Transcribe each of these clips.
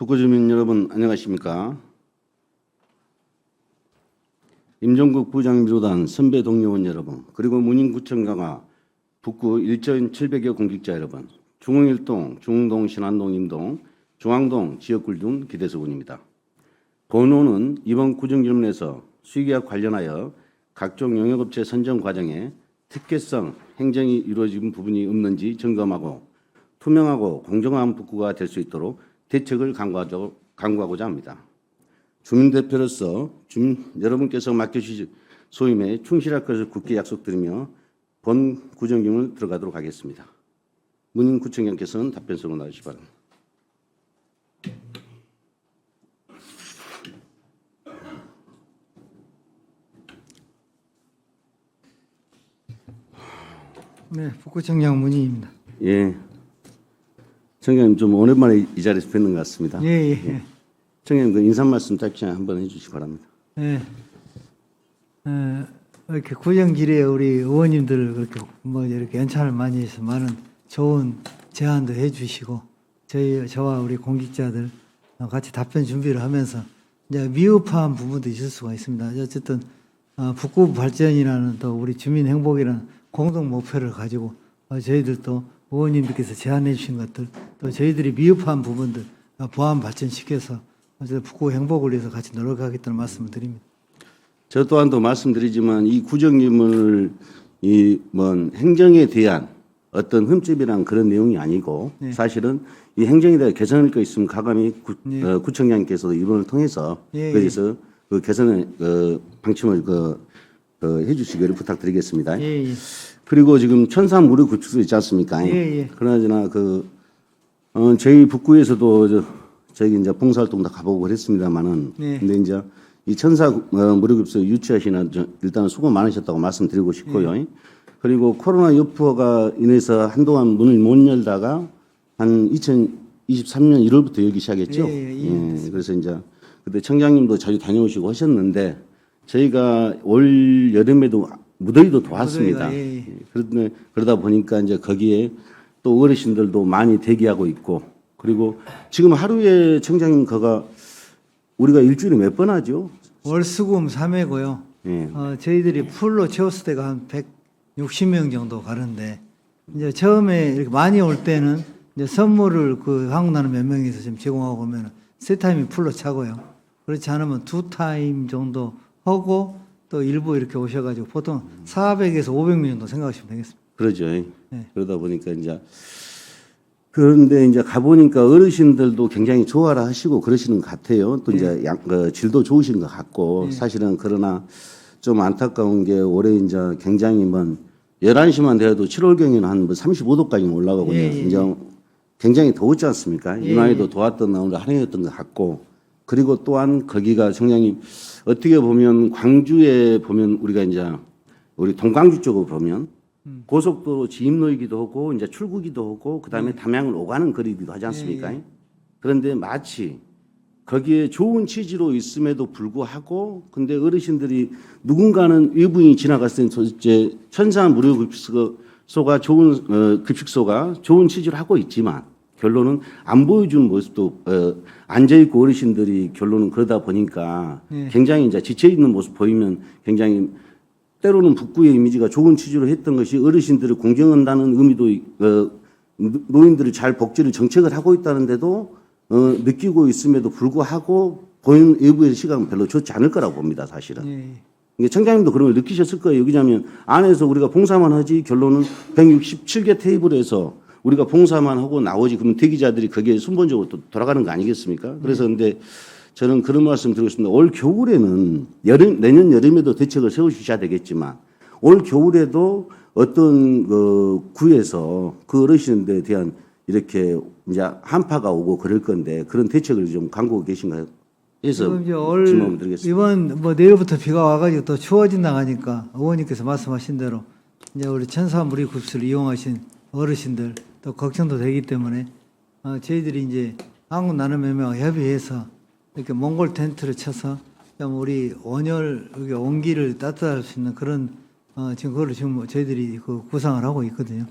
북구 주민 여러분 안녕하십니까? 임종국 부장 비롯한 선배 동료원 여러분, 그리고 문인구청 강화 북구 1,700여 공직자 여러분, 중흥일동, 중흥동, 신안동, 임동, 중앙동 지역구 등 기대수군입니다. 본원은 이번 구정질문에서 수의계약 관련하여 각종 영역업체 선정 과정에 특혜성 행정이 이루어진 부분이 없는지 점검하고 투명하고 공정한 북구가 될 수 있도록 대책을 강구하고자 합니다. 주민대표로서 여러분께서 맡겨주신 소임에 충실할 것을 굳게 약속드리며 본 구정질문 들어가도록 하겠습니다. 문인구청장께서는 답변서로 나오시기 바랍니다. 네, 북구청장 문희입니다. 예, 청장님 좀 오랜만에 이 자리에서 뵙는 것 같습니다. 예. 청장님 그 인사 말씀 짧게 한번 해주시기 바랍니다. 예. 이렇게 구정질에 우리 의원님들 그렇게 뭐 이렇게 연찬을 많이 해서 많은 좋은 제안도 해주시고 저와 우리 공직자들 같이 답변 준비를 하면서 이제 미흡한 부분도 있을 수가 있습니다. 어쨌든 북구 발전이라는 또 우리 주민 행복이라는 공동 목표를 가지고 저희들도 의원님들께서 제안해 주신 것들 또 저희들이 미흡한 부분들 보완 발전시켜서 북구 행복을 위해서 같이 노력하겠다는 말씀을 드립니다. 저 또한도 말씀드리지만 이 구정질문을 행정에 대한 어떤 흠집이란 그런 내용이 아니고 네. 사실은 이 행정에 대해 개선할 거 있으면 가감히 네. 구청장님께서도 이론을 통해서 그래서 그 개선의 방침을 해주시기를 부탁드리겠습니다. 예. 그리고 지금 천산 무료 구축소 있지 않습니까? 예. 그나저나 저희 북구에서도 저희 이제 봉사활동 다 가보고 그랬습니다만은 네. 근데 이제 이 천사 무료급소 유치하시나 일단은 수고 많으셨다고 말씀드리고 싶고요. 그리고 코로나 여파가 인해서 한동안 문을 못 열다가 한 2023년 1월부터 열기 시작했죠. 그래서 이제 그때 청장님도 자주 다녀오시고 하셨는데 저희가 올 여름에도 무더위도 도왔습니다. 그러다 보니까 이제 거기에 또 어르신들도 많이 대기하고 있고 그리고 지금 하루에 청장님 우리가 일주일에 몇 번 하죠? 월수금 3회고요. 예. 저희들이 풀로 채웠을 때가 한 160명 정도 가는데 이제 처음에 이렇게 많이 올 때는 이제 선물을 한국나는 몇 명이서 지금 제공하고 오면 세 타임이 풀로 차고요. 그렇지 않으면 두 타임 정도 하고 또 일부 이렇게 오셔가지고 보통 400에서 500명 정도 생각하시면 되겠습니다. 그러죠. 네. 그러다 보니까 그런데 이제 가보니까 어르신들도 굉장히 좋아라 하시고 그러시는 것 같아요. 또 이제 질도 좋으신 것 같고 사실은 그러나 좀 안타까운 게 올해 이제 굉장히 11시만 되어도 7월경에는 한 35도까지 올라가고 이제 굉장히 더웠지 않습니까? 이마에도 더웠던 오늘 하루였던 것 같고 그리고 또한 거기가 청장님 어떻게 보면 광주에 보면 우리가 이제 우리 동광주 쪽으로 보면 고속도로 지입로이기도 하고 이제 출구기도 하고 그다음에 담양을 오가는 거리기도 하지 않습니까? 그런데 마치 거기에 좋은 취지로 있음에도 불구하고 근데 어르신들이 누군가는 외부인이 지나갔을 때 이제 천사 무료 급식소가 좋은 급식소가 좋은 취지로 하고 있지만 결론은 안 보여주는 모습도 앉아 있고 어르신들이 결론은 그러다 보니까 굉장히 이제 지쳐 있는 모습 보이면 굉장히 때로는 북구의 이미지가 좋은 취지로 했던 것이 어르신들을 공경한다는 의미도 노인들을 잘 복지를 정책을 하고 있다는데도 느끼고 있음에도 불구하고 보이는 외부의 시각은 별로 좋지 않을 거라고 봅니다. 사실은. 청장님도 그런 걸 느끼셨을 거예요. 여기냐면 안에서 우리가 봉사만 하지 결론은 167개 테이블에서 우리가 봉사만 하고 나오지 그러면 대기자들이 거기에 순번적으로 또 돌아가는 거 아니겠습니까? 그래서 근데 저는 그런 말씀 드리고 싶습니다. 올 겨울에는 내년 여름에도 대책을 세워주셔야 되겠지만 올 겨울에도 어떤 구에서 그 어르신들에 대한 이렇게 이제 한파가 오고 그럴 건데 그런 대책을 좀 강구하고 계신가요? 해서 질문 드리겠습니다. 이번 내일부터 비가 와가지고 또 추워진다 하니까 의원님께서 말씀하신 대로 이제 우리 천사 무료급식을 이용하신 어르신들 또 걱정도 되기 때문에 저희들이 이제 한국나눔협회와 협의해서 이렇게 몽골 텐트를 쳐서 우리 온열 온기를 따뜻할 수 있는 그런 지금 그걸 지금 저희들이 구상을 하고 있거든요.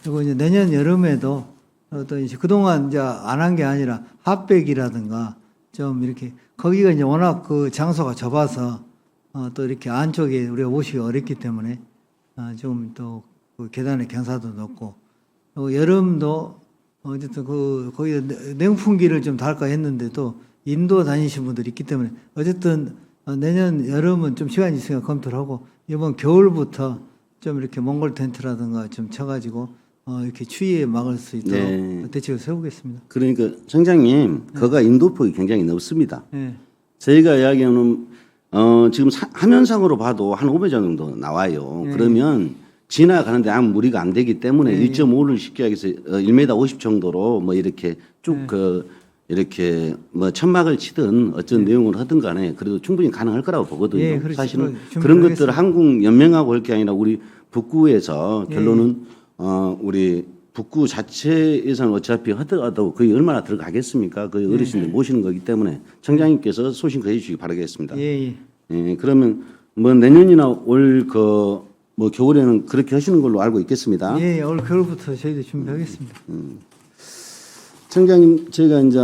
그리고 이제 내년 여름에도 어떤 이제 그동안 이제 안 한 게 아니라 핫백이라든가 좀 이렇게 거기가 이제 워낙 그 장소가 좁아서 또 이렇게 안쪽에 우리가 오시기 어렵기 때문에 좀 또 그 계단의 경사도 높고 또 여름도 어쨌든 그 거기 냉풍기를 좀 달까 했는데도 인도 다니신 분들이 있기 때문에 어쨌든 내년 여름은 좀 시간이 있으니까 검토를 하고 이번 겨울부터 좀 이렇게 몽골 텐트라든가 좀 쳐가지고 이렇게 추위에 막을 수 있도록 네. 대책을 세우겠습니다. 그러니까 청장님, 거가 인도폭이 굉장히 넓습니다. 네. 저희가 이야기하는 지금 화면상으로 봐도 한 5m 정도 나와요. 그러면 지나가는데 아무 무리가 안 되기 때문에 1.5를 쉽게 하기 위해서 1m 50 정도로 뭐 이렇게 쭉 이렇게 뭐 천막을 치든 어떤 내용을 하든 간에 그래도 충분히 가능할 거라고 보거든요. 예, 그렇죠. 사실은 준비를 그런 것들을 하겠습니다. 한국 연맹하고 할 게 아니라 우리 북구에서 결론은 우리 북구 자체 예산 어차피 하더라도 거의 얼마나 들어가겠습니까? 그 어르신들 모시는 거기 때문에 청장님께서 소신껏 해주시기 바라겠습니다. 예, 예. 예, 그러면 뭐 내년이나 올 뭐 겨울에는 그렇게 하시는 걸로 알고 있겠습니다. 예, 올 겨울부터 저희도 준비하겠습니다. 청장님, 제가 이제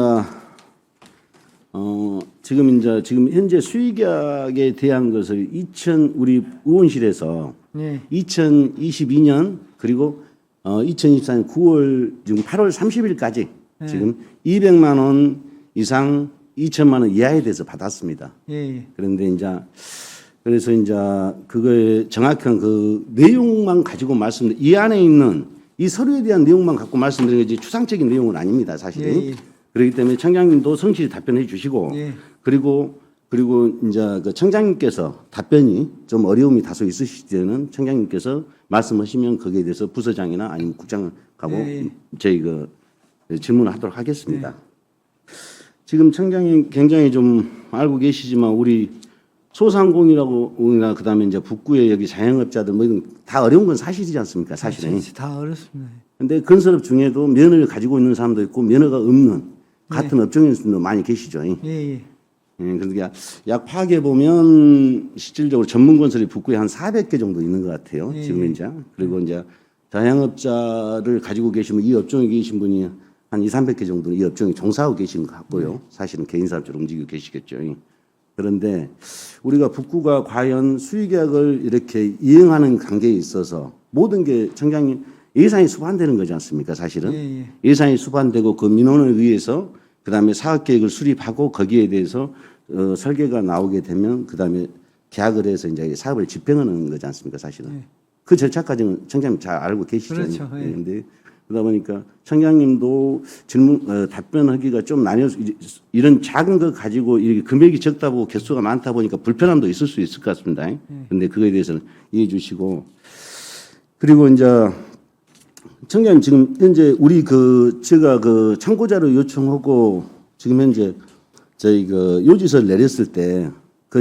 지금 현재 수의계약에 대한 것을 우리 의원실에서 예, 2022년 그리고 2024년 9월 지금 8월 30일까지 지금 200만 원 이상 2천만 원 이하에 대해서 받았습니다. 예, 예. 그런데 그래서 그거에 정확한 그 내용만 가지고 이 안에 있는 이 서류에 대한 내용만 갖고 말씀드린 거지 추상적인 내용은 아닙니다, 사실은. 예, 예. 그렇기 때문에 청장님도 성실히 답변해 주시고 예. 그리고 이제 그 청장님께서 답변이 좀 어려움이 다소 있으실 때는 청장님께서 말씀하시면 거기에 대해서 부서장이나 아니면 국장을 가고 예, 예. 저희 질문을 하도록 하겠습니다. 지금 청장님 굉장히 좀 알고 계시지만 우리 소상공인이나 그다음에 이제 북구의 여기 자영업자들 뭐 이런 다 어려운 건 사실이지 않습니까? 사실은. 다 어렵습니다. 근데 건설업 중에도 면허를 가지고 있는 사람도 있고 면허가 없는 같은 업종에서도 많이 계시죠. 예, 예. 그러니까 약 파악해 보면 실질적으로 전문 건설이 북구에 한 400개 정도 있는 것 같아요. 예. 지금 이제 그리고 이제 자영업자를 가지고 계시면 이 업종에 계신 분이 한 2, 300개 정도 이 업종에 종사하고 계시는 것 같고요. 사실은 개인 사업자로 움직이고 계시겠죠. 그런데 우리가 북구가 과연 수의계약을 이렇게 이행하는 관계에 있어서 모든 게 청장님 예산이 수반되는 거지 않습니까? 사실은 예, 예. 예산이 수반되고 그 민원을 위해서 그다음에 사업계획을 수립하고 거기에 대해서 설계가 나오게 되면 그다음에 계약을 해서 이제 사업을 집행하는 거지 않습니까? 사실은 예. 그 절차 과정은 청장님 잘 알고 계시죠. 그렇죠. 예. 그런데 그러다 보니까 청장님도 답변하기가 좀 이런 작은 거 가지고 이렇게 금액이 적다 보고 개수가 많다 보니까 불편함도 있을 수 있을 것 같습니다. 그런데 그거에 대해서는 이해해 주시고 그리고 이제 청장님 지금 현재 우리 제가 참고자료 요청하고 지금 현재 저희 요지서를 내렸을 때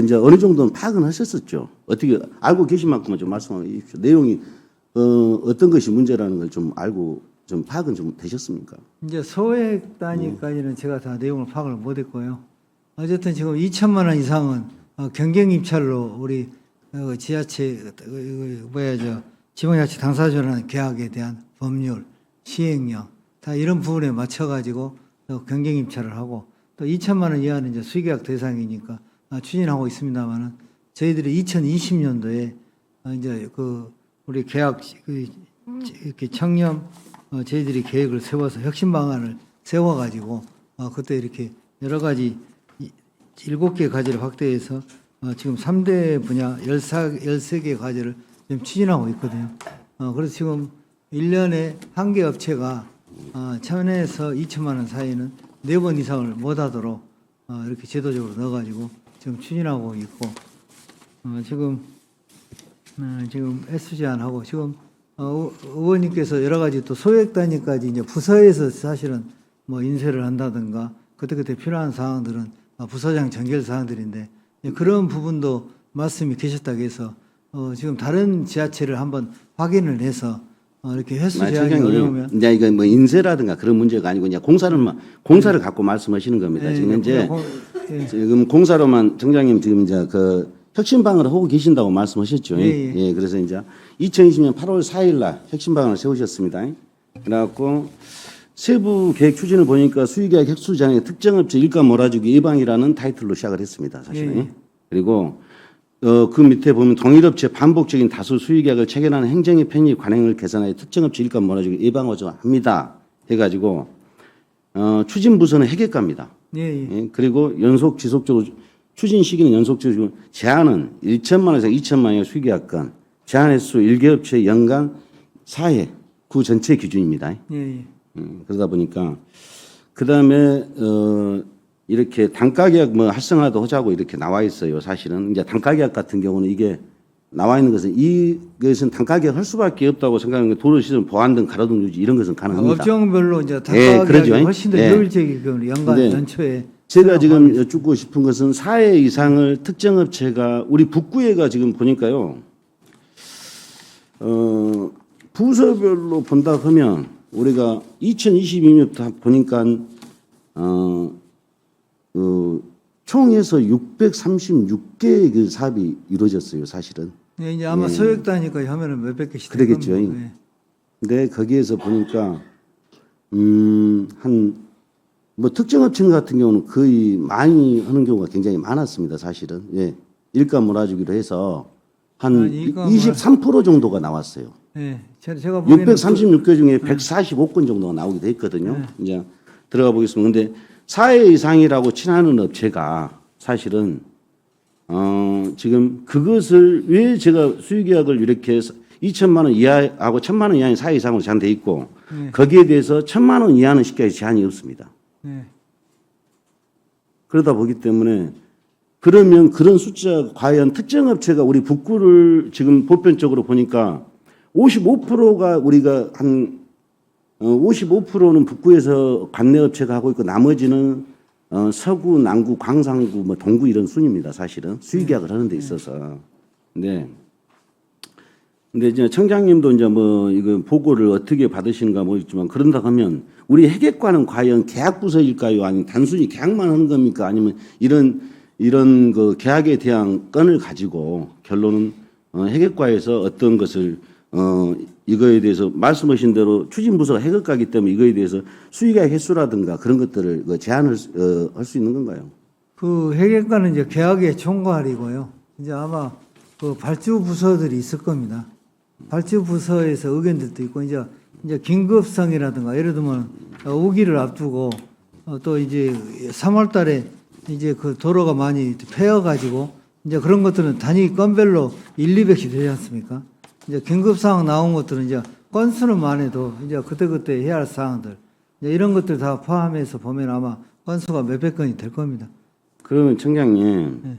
이제 어느 정도는 파악은 하셨었죠. 어떻게 알고 계신 만큼만 좀 말씀해 주십시오. 내용이 어떤 것이 문제라는 걸 좀 알고 좀 파악은 좀 되셨습니까? 이제 소액 단위까지는 제가 다 내용을 파악을 못했고요. 어쨌든 지금 2천만 원 이상은 경경 입찰로 우리 지자체 지방자치 당사자라는 계약에 대한 법률, 시행령 다 이런 부분에 맞춰가지고 또 경경 입찰을 하고 또 2천만 원 이하는 이제 수의계약 대상이니까 추진하고 있습니다만은 저희들이 2020년도에 이제 우리 계약 이렇게 청렴 저희들이 계획을 세워서 혁신 방안을 세워가지고 그때 이렇게 여러 가지 7개 과제를 확대해서 지금 3대 분야 13개 과제를 지금 추진하고 있거든요. 그래서 지금 1년에 한 개 업체가 1,000에서 2천만 원 사이는 4번 이상을 못하도록 이렇게 제도적으로 넣어가지고 지금 추진하고 있고 지금 SG안하고 지금 의원님께서 여러 가지 또 소액 단위까지 이제 부서에서 사실은 뭐 인쇄를 한다든가 그때 필요한 사항들은 부서장 전결 사항들인데 그런 부분도 말씀이 계셨다고 해서 지금 다른 지자체를 한번 확인을 해서 이렇게 횟수 제한이 어려우면 이제 이거 뭐 인쇄라든가 그런 문제가 아니고 그냥 공사를 갖고 말씀하시는 겁니다. 네, 지금 현재 예. 지금 공사로만 청장님 지금 이제 혁신방을 하고 계신다고 말씀하셨죠. 예, 예. 그래서 이제 2020년 8월 4일 날 혁신방을 세우셨습니다. 그래갖고 세부 계획 추진을 보니까 수의계약 획수 장애 특정업체 일감 몰아주기 예방이라는 타이틀로 시작을 했습니다. 사실은. 예. 그리고 그 밑에 보면 동일업체 반복적인 다수 수의계약을 체결하는 행정의 편의 관행을 개선하여 특정업체 일감 몰아주기 예방하자 합니다. 해가지고 추진 부서는 회계과입니다. 예, 예. 예, 그리고 연속 지속적으로 추진 시기는 연속적으로 제한은 1천만 원 이상 2천만 원의 수의계약 건 제한 횟수 1개업체 연간 4회 그 전체 기준입니다. 예, 예. 그러다 보니까 그다음에 이렇게 단가계약 뭐 활성화도 하자고 이렇게 나와 있어요. 사실은 이제 단가계약 같은 경우는 이게 나와 있는 것은 이것은 단가계약 할 수밖에 없다고 생각하는 게 도로시설 보안 등 가로등 유지 이런 것은 가능합니다. 업종별로 이제 예, 단가 그러죠. 계약이 훨씬 더 예. 효율적이고 연간 근데 연초에 제가 지금 여쭙고 싶은 것은 4회 이상을 특정업체가 우리 북구회가 지금 보니까요. 부서별로 본다 하면 우리가 2022년부터 보니까 총에서 636개의 그 사업이 이루어졌어요, 사실은. 예, 이제 아마 예. 소액 단위까지 하면은 몇백 개씩 그러겠죠. 될 겁니다. 예. 근데 거기에서 보니까 한 뭐 특정 업체 같은 경우는 거의 많이 하는 경우가 굉장히 많았습니다, 사실은. 예. 일감 몰아주기로 해서 한 이거 23% 정도가 나왔어요. 예, 제가 보기에는 636개 중에 145건 정도가 나오기도 했거든요. 이제 들어가 보겠습니다. 근데 4회 이상이라고 칭하는 업체가 사실은 지금 그것을 왜 제가 수의계약을 이렇게 2천만 원 이하하고 1천만 원 이하의 4회 이상으로 제한돼 있고 거기에 대해서 1천만 원 이하는 시까지 제한이 없습니다. 예. 그러다 보기 때문에 그러면 그런 숫자 과연 특정 업체가 우리 북구를 지금 보편적으로 보니까 55%가 우리가 한 55%는 북구에서 관내 업체가 하고 있고 나머지는 서구, 남구, 광산구, 뭐 동구 이런 순입니다. 사실은 수의계약을 하는 데 있어서. 근데 이제 청장님도 이제 뭐 이거 보고를 어떻게 받으시는가 모르겠지만 그런다 하면 우리 회계과는 과연 계약 부서일까요? 아니면 단순히 계약만 하는 겁니까? 아니면 이런 그 계약에 대한 건을 가지고 결론은 회계과에서 어떤 것을 이거에 대해서 말씀하신 대로 추진 부서가 회계과이기 때문에 이거에 대해서 수의계약 횟수라든가 그런 것들을 제한을 할 수 있는 건가요? 그 회계과는 이제 계약의 총괄이고요. 이제 아마 그 발주 부서들이 있을 겁니다. 발주 부서에서 의견들도 있고 이제 긴급성이라든가 예를 들면 우기를 앞두고 또 이제 3월달에 이제 그 도로가 많이 패여가지고 이제 그런 것들은 단위 건별로 1, 200씩 되지 않습니까? 이제 긴급 상황 나온 것들은 이제 건수는만 해도 이제 그때그때 해야 할 사항들 이제 이런 것들 다 포함해서 보면 아마 건수가 몇백 건이 될 겁니다. 그러면 청장님 네.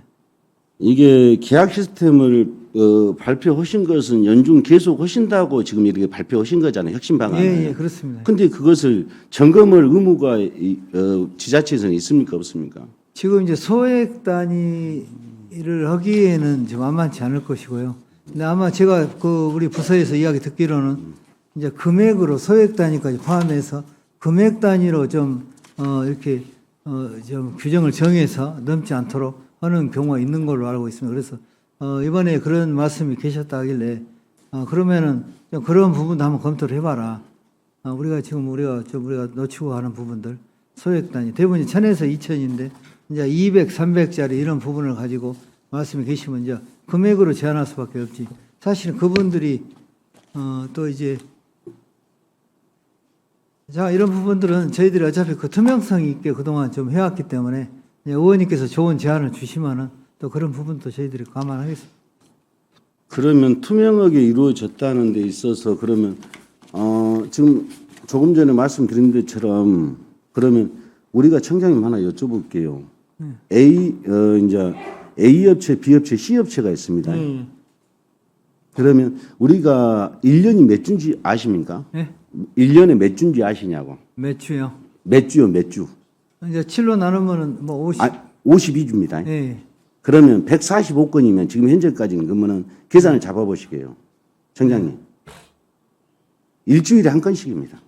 이게 계약 시스템을 발표하신 것은 연중 계속 하신다고 지금 이렇게 발표하신 거잖아요. 혁신 방안을. 예, 예, 그렇습니다. 근데 그것을 점검할 의무가 지자체에서는 있습니까 없습니까? 지금 이제 소액 단위를 하기에는 좀 만만치 않을 것이고요. 근데 아마 제가 그 우리 부서에서 이야기 듣기로는 이제 금액으로 소액 단위까지 포함해서 금액 단위로 좀 이렇게 좀 규정을 정해서 넘지 않도록 하는 경우가 있는 걸로 알고 있습니다. 그래서 이번에 그런 말씀이 계셨다 하길래 그러면은 좀 그런 부분도 한번 검토를 해봐라. 우리가 지금 우리가 놓치고 하는 부분들 소액 단위 대부분이 1000에서 2000인데 이제 200, 300짜리 이런 부분을 가지고 말씀이 계시면 이제 금액으로 제한할 수밖에 없지. 사실은 그분들이 또 이제 자 이런 부분들은 저희들이 어차피 그 투명성 있게 그동안 좀 해왔기 때문에 의원님께서 좋은 제안을 주시면은 또 그런 부분도 저희들이 감안하겠습니다. 그러면 투명하게 이루어졌다는 데 있어서 그러면 지금 조금 전에 말씀드린 것처럼 그러면 우리가 청장님 하나 여쭤볼게요. 이제 A 업체, B 업체, C 업체가 있습니다. 그러면 우리가 1년이 몇 주인지 아십니까? 네? 1년에 몇 주인지 아시냐고. 몇 주요? 몇 주요, 몇 주? 이제 7로 나누면은 뭐 50. 52주입니다. 예. 그러면 145건이면 지금 현재까지는 그러면은 계산을 잡아보시게요. 청장님. 일주일에 한 건씩입니다.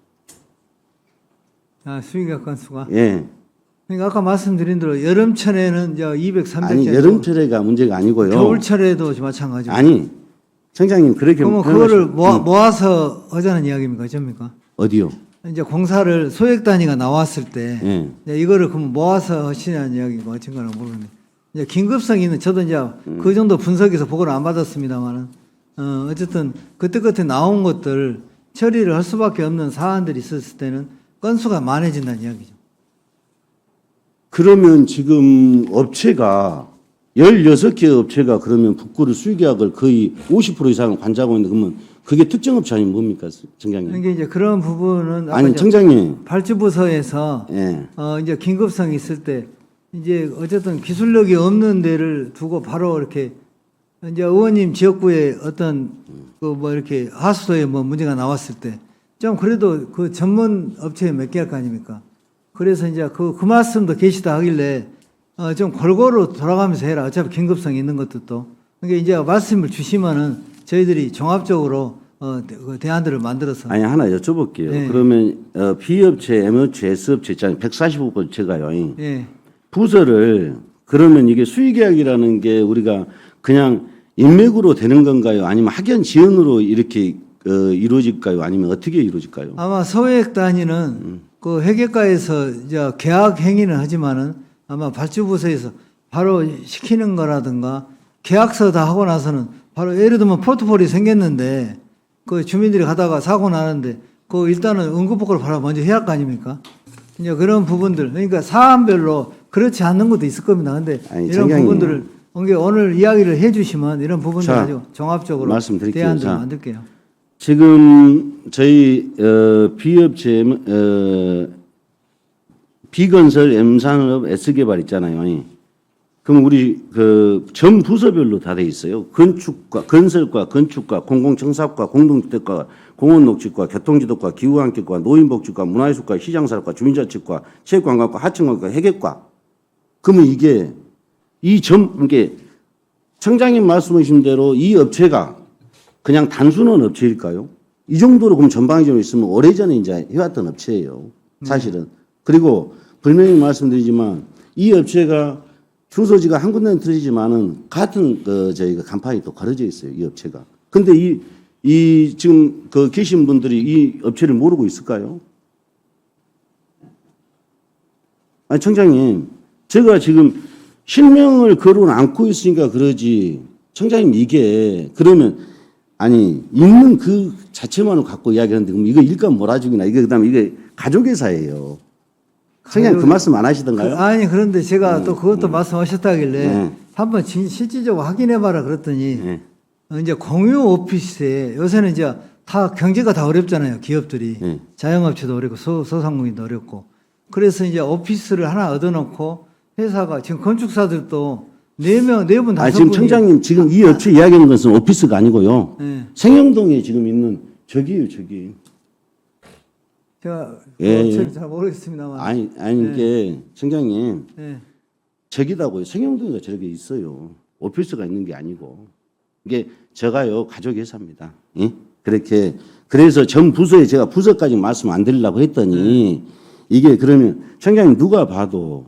수의계약 건수가. 예. 그러니까 아까 말씀드린 대로 여름철에는 이제 200, 300. 아니, 여름철에가 문제가 아니고요. 겨울철에도 마찬가지고. 아니, 청장님, 그렇게. 그러면 그거를 모아서 하자는 이야기입니까? 어쩝니까? 어디요? 이제 공사를 소액 단위가 나왔을 때 예. 이제 이거를 그럼 모아서 하시냐는 이야기가 어쩐 거는 모르겠는데 이제 긴급성 있는 저도 이제 그 정도 분석해서 보고를 안 받았습니다만은 어쨌든 그때 나온 것들 처리를 할 수밖에 없는 사안들이 있었을 때는 건수가 많아진다는 이야기죠. 그러면 지금 업체가 16개 업체가 그러면 북구를 수의계약을 거의 50% 이상을 관장하고 있는데 그러면 그게 특정 업체 아니면 뭡니까, 청장님? 이게 이제 그런 부분은 아까 아니, 이제 청장님. 발주부서에서 예. 이제 긴급성이 있을 때 이제 어쨌든 기술력이 없는 데를 두고 바로 이렇게 이제 의원님 지역구에 어떤 그 뭐 이렇게 하수도에 뭐 문제가 나왔을 때 좀 그래도 그 전문 업체에 맡길 거 아닙니까? 그래서 이제 그 말씀도 계시다 하길래 좀 골고루 돌아가면서 해라. 어차피 긴급성이 있는 것도. 그러니까 이제 말씀을 주시면은 저희들이 종합적으로 그 대안들을 만들어서 아니, 하나 여쭤볼게요. 네. 그러면 B업체, M업체, S업체 있잖아요. 145업체가요. 예. 부서를 그러면 이게 수의계약이라는 게 우리가 그냥 인맥으로 되는 건가요? 아니면 학연 지원으로 이렇게 이루어질까요? 아니면 어떻게 이루어질까요? 아마 소액 단위는 그 회계과에서 이제 계약 행위는 하지만은 아마 발주부서에서 바로 시키는 거라든가 계약서 다 하고 나서는 바로 예를 들면 포트폴이 생겼는데 그 주민들이 가다가 사고 나는데 그 일단은 응급복구를 바로 먼저 해야 할 거 아닙니까? 이제 그런 부분들 그러니까 사안별로 그렇지 않는 것도 있을 겁니다. 근데 아니, 이런 청장님. 부분들을 오늘 이야기를 해주시면 이런 부분들 자, 가지고 종합적으로 말씀드릴게요. 대안들을 자. 만들게요. 지금 저희 B업체 B건설, M산업, S개발 있잖아요. 그럼 우리 그 전 부서별로 다 돼 있어요. 건축과 건설과 건축과 공공청사과 공동주택과 공원녹지과 교통지도과 기후환경과 노인복지과 문화예술과 시장사업과 주민자치과 체육관광과 하청관과 회계과. 그러면 이게 이게 청장님 말씀하신 대로 이 업체가 그냥 단순한 업체일까요? 이 정도로 그럼 전방위적으로 있으면 오래전에 이제 해왔던 업체예요. 사실은. 그리고 분명히 말씀드리지만 이 업체가 주소지가 한 군데는 틀리지만은 같은 저희가 간판이 또 걸어져 있어요. 이 업체가. 근데 이 지금 계신 분들이 이 업체를 모르고 있을까요? 아니, 청장님. 제가 지금 실명을 거론 않고 있으니까 그러지. 청장님 이게 그러면 아니 있는 그 자체만을 갖고 이야기하는데 그럼 이거 일감 몰아주기나 이게 그다음에 이게 가족회사예요. 청장님 그 말씀 안 하시던가요? 아니 그런데 제가 또 그것도 말씀하셨다길래 네. 한번 실질적으로 확인해봐라 그랬더니 네. 이제 공유 오피스에 요새는 이제 다 경제가 다 어렵잖아요. 기업들이 네. 자영업체도 어렵고 소상공인도 어렵고 그래서 이제 오피스를 하나 얻어놓고 회사가 지금 건축사들도 4분, 5분이 아 지금 청장님 지금 이 업체 이야기하는 것은 오피스가 아니고요. 네. 생영동에 지금 있는 저기요 저기. 제가 예, 그 예. 업체를 잘 모르겠습니다만 아니 이게 청장님 네. 저기다고요. 생영동에 저렇게 있어요. 오피스가 있는 게 아니고 이게 제가요 가족회사입니다. 예? 그렇게 그래서 전 부서에 제가 부서까지 말씀 안 드리려고 했더니 이게 그러면 청장님 누가 봐도